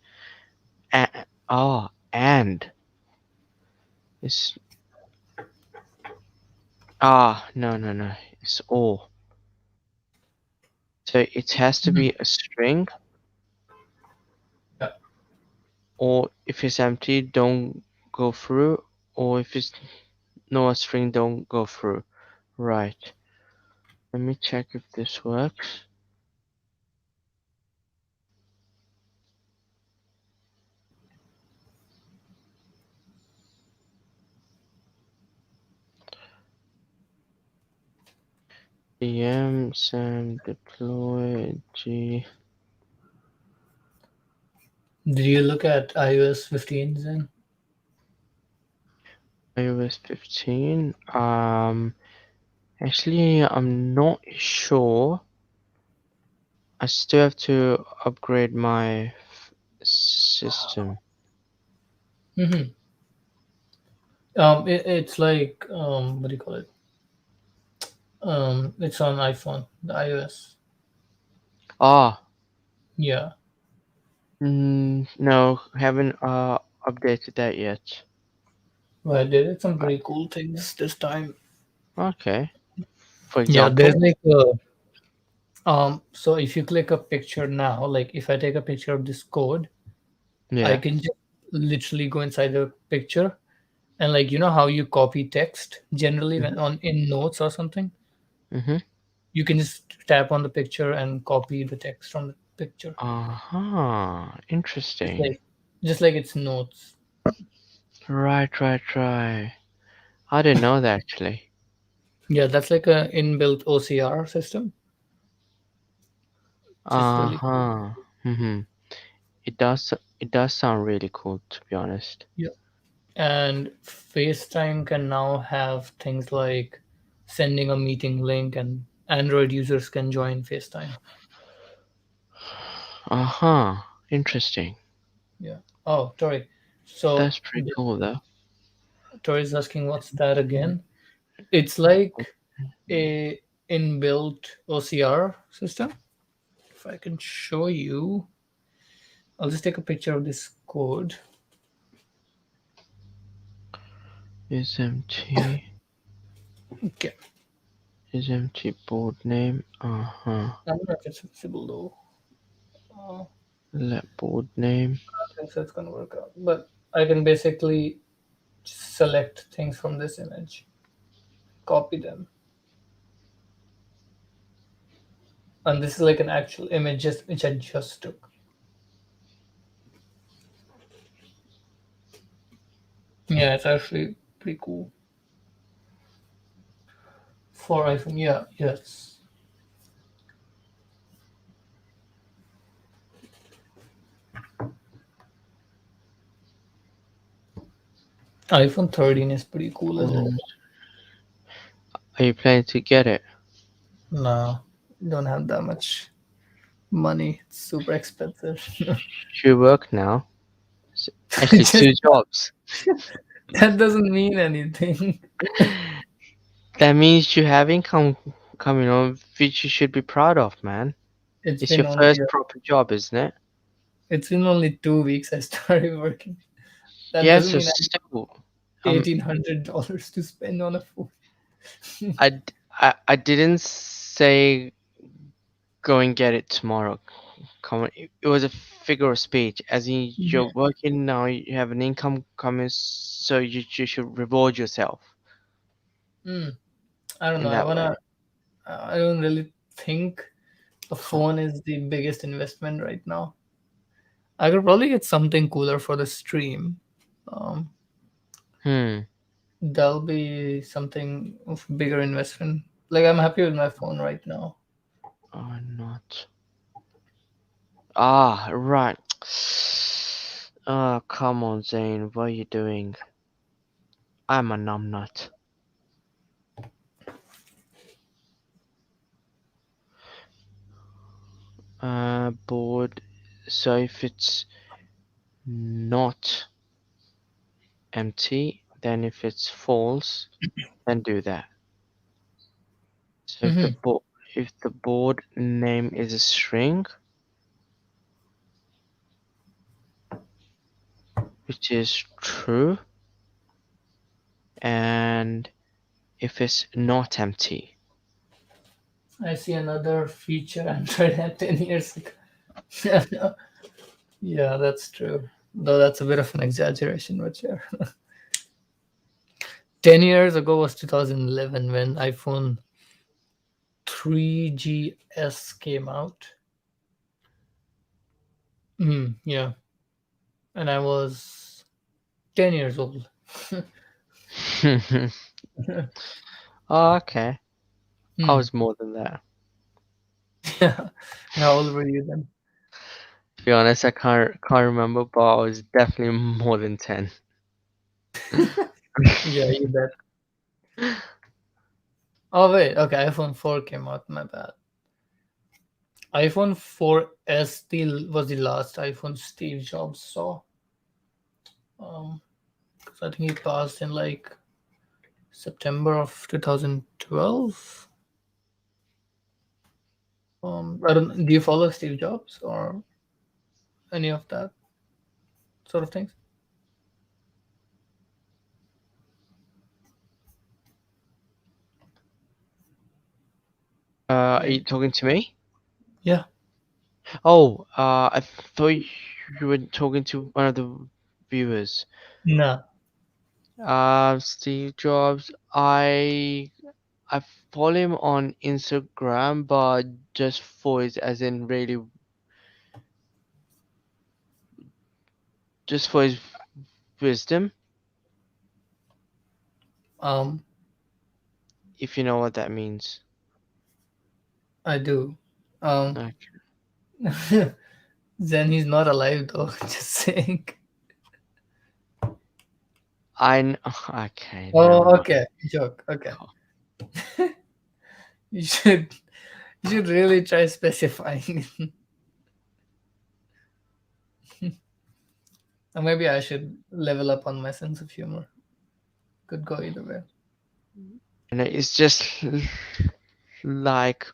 and it's no, it's all. So it has to Mhm. be a string, Yeah. or if it's empty, don't go through, or if it's no a string, don't go through. Right. Let me check if this works. VM sam deploy g Did you look at iOS 15 then? iOS 15. Actually, I'm not sure. I still have to upgrade my system. Hmm. It's like what do you call it? It's on iPhone, the iOS. Ah, Yeah. no, haven't updated that yet. Well, they did some Right. pretty cool things this time. Okay. For Yeah, there's example? like a so if you click a picture now, like if I take a picture of this code, I Yeah. can just literally go inside the picture and like you know how you copy text generally when Mm-hmm. on in notes or something, Mm-hmm. you can just tap on the picture and copy the text from the picture. Uh-huh. Just Interesting. like just like it's notes. Right. I didn't know that actually. Yeah, that's like a inbuilt OCR system, which is really cool. Uh-huh. Mm-hmm. It does sound really cool to be honest. Yeah. And FaceTime can now have things like sending a meeting link, and Android users can join FaceTime. Uh-huh. Interesting. Yeah. Oh, Tori. So That's pretty cool though. Tori's asking what's that again? It's like a inbuilt OCR system. If I can show you, I'll just take a picture of this code. Is empty. Okay. Is empty board name. Uh-huh. I don't know if it's visible though. Uh, Let board name. I don't think so it's gonna work out. But I can basically select things from this image, copy them, and this is like an actual image just which I just took. Yeah, it's actually pretty cool for iPhone. Yeah, yes. iPhone 13 is pretty cool as well. Um, are you planning to get it? No, don't have that much money. It's super expensive. You work now. Actually, Just, two jobs. that doesn't mean anything. That means you have income coming on, which you should be proud of, man. It's It's been your only first proper job, isn't it? it's been only 2 weeks I started working. That Yeah, doesn't so mean I have still, $1,800 to spend on a phone. I didn't say go and get it tomorrow. common. It was a figure of speech, as in Yeah. you're working now, you have an income coming, so you should reward yourself Mm, I don't in know. I that wanna. way. I don't really think a phone is the biggest investment right now. I could probably get something cooler for the stream. Um, Hmm. that'll be something of bigger investment. Like I'm happy with my phone right now. Or not. Ah, right. Oh, come on, Zane. What are you doing? I'm a numbnut. Board. So if it's not empty, then if it's false, then do that. So Hmm. if the board name is a string, which is true, and if it's not empty. I see another feature Android had 10 years ago. Yeah, that's true. Though that's a bit of an exaggeration, but yeah. 10 years ago was 2011 when iPhone 3GS came out. Yeah, and I was 10 years old. Oh, okay. I Hmm. was more than that. Yeah. How old were you then? To be honest, I can't remember, but I was definitely more than 10. Yeah, you bet. Oh, wait. Okay, iPhone 4 came out. My bad. iPhone 4S was the last iPhone Steve Jobs saw. Um, so I think he passed in like September of 2012. I don't. Do you follow Steve Jobs or any of that sort of things? Are you Maybe. talking to me? Yeah. Oh, I thought you were talking to one of the viewers. No. Steve Jobs. I follow him on Instagram, but just for his, as in really, just for his wisdom, Um, if you know what that means. I do. Um, Okay. then he's not alive though. Just saying. Okay, never Oh, mind. okay. Joke. Okay. You should. You should really try specifying. Or maybe I should level up on my sense of humor. Could go either way. And it's just like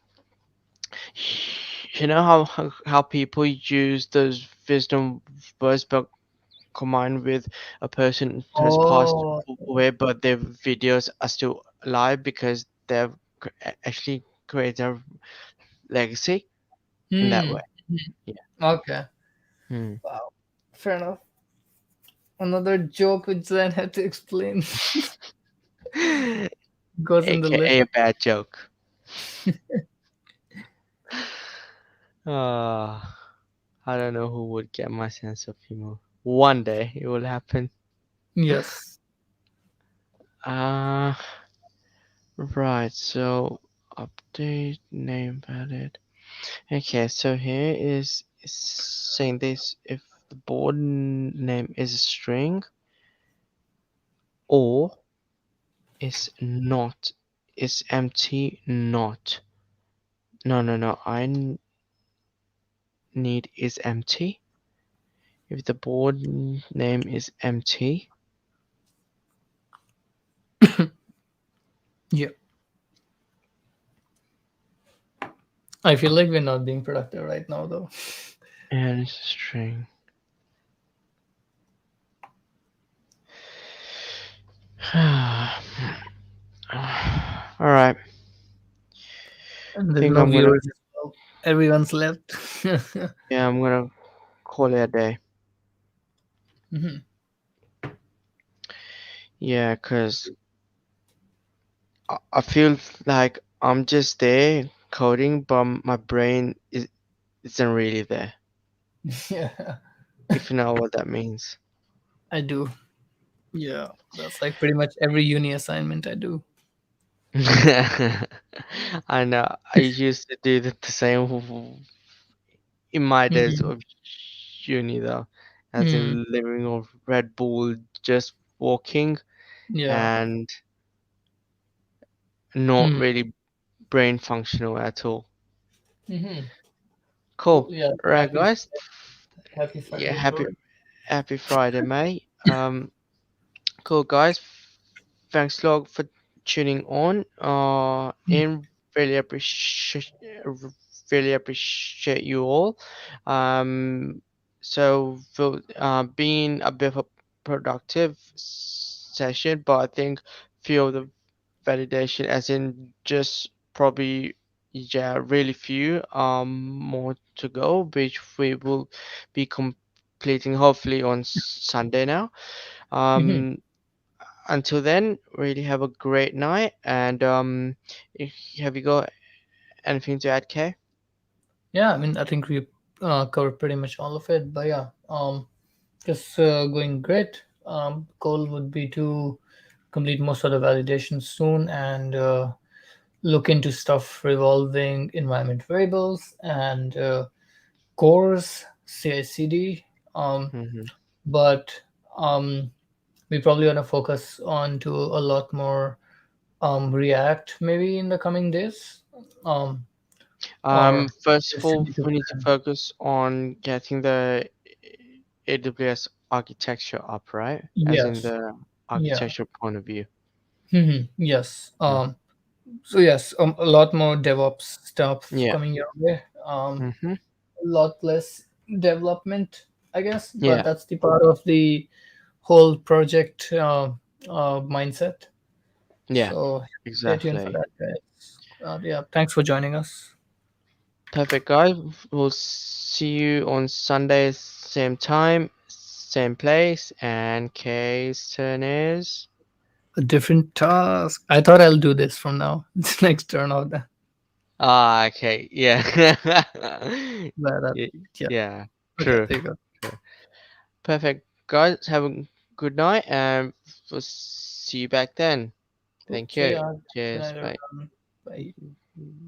you know how people use those wisdom words but combined with a person who has passed Oh. away but their videos are still alive because they've actually created a legacy in that Hmm. way. Yeah. Okay. Hmm. Wow. Fair enough. Another joke which then had to explain goes in the list. AKA a bad joke. uh, I don't know who would get my sense of humor. One day it will happen. Yes. uh right, so update name valid. Okay, so here is saying this if the board name is a string or is not is empty not. No, need is empty. If the board name is empty, Yeah. I feel like we're not being productive right now though. and it's a string. Alright, And there's think no I'm gonna viewers as well. Everyone's left. Yeah, I'm gonna call it a day. Mhm. Yeah, cause I feel like I'm just there coding, but my brain isn't really there. Yeah, If you know what that means. I do. Yeah, that's like pretty much every uni assignment I do. I know. I used to do the same in my days Mhm. of uni, though, as Mhm. in living off Red Bull, just walking Yeah. and not Mhm. really brain functional at all. Mhm. Well, Cool. yeah. Right, Happy guys. Happy Yeah, Friday, bro. happy Friday, mate. Cool, guys. Thanks a lot for tuning on. And really appreciate you all. Um, so being a bit of a productive session, but I think few of the validation, as in just probably yeah, really few more to go, which we will be completing hopefully on Sunday now. Mhm. Um, until then, really have a great night. And have you got anything to add, Kay? Yeah, I mean, I think we covered pretty much all of it. But yeah, just going great. Goal would be to complete most of the validation soon and look into stuff revolving environment variables and cores, CI/CD. Um, Mm-hmm. but we probably want to focus on to a lot more React maybe in the coming days. Um, or First of this should all, be the we need to plan. focus on getting the AWS architecture up, right? As in Yes. the Yeah. architecture point of view. Yes. Mm. So yes, a lot more DevOps stuff Yeah. coming your way. Mm-hmm. A lot less development, I guess, but Yeah. that's the part of the whole project mindset. Yeah. So stay tuned for Exactly. that, guys. Yeah, thanks for joining us. Perfect, guys. We'll see you on Sunday, same time, same place. And Kay's turn is. A different task. I thought I'll do this from now. It's next turn of the. Ah, okay. Yeah. But, Y- yeah. yeah. Okay, True. there you go. True. Perfect, guys. Have a good night, and we'll see you back then. Cool. Thank See you. ya. Good Cheers. night, Bye. everyone. Bye.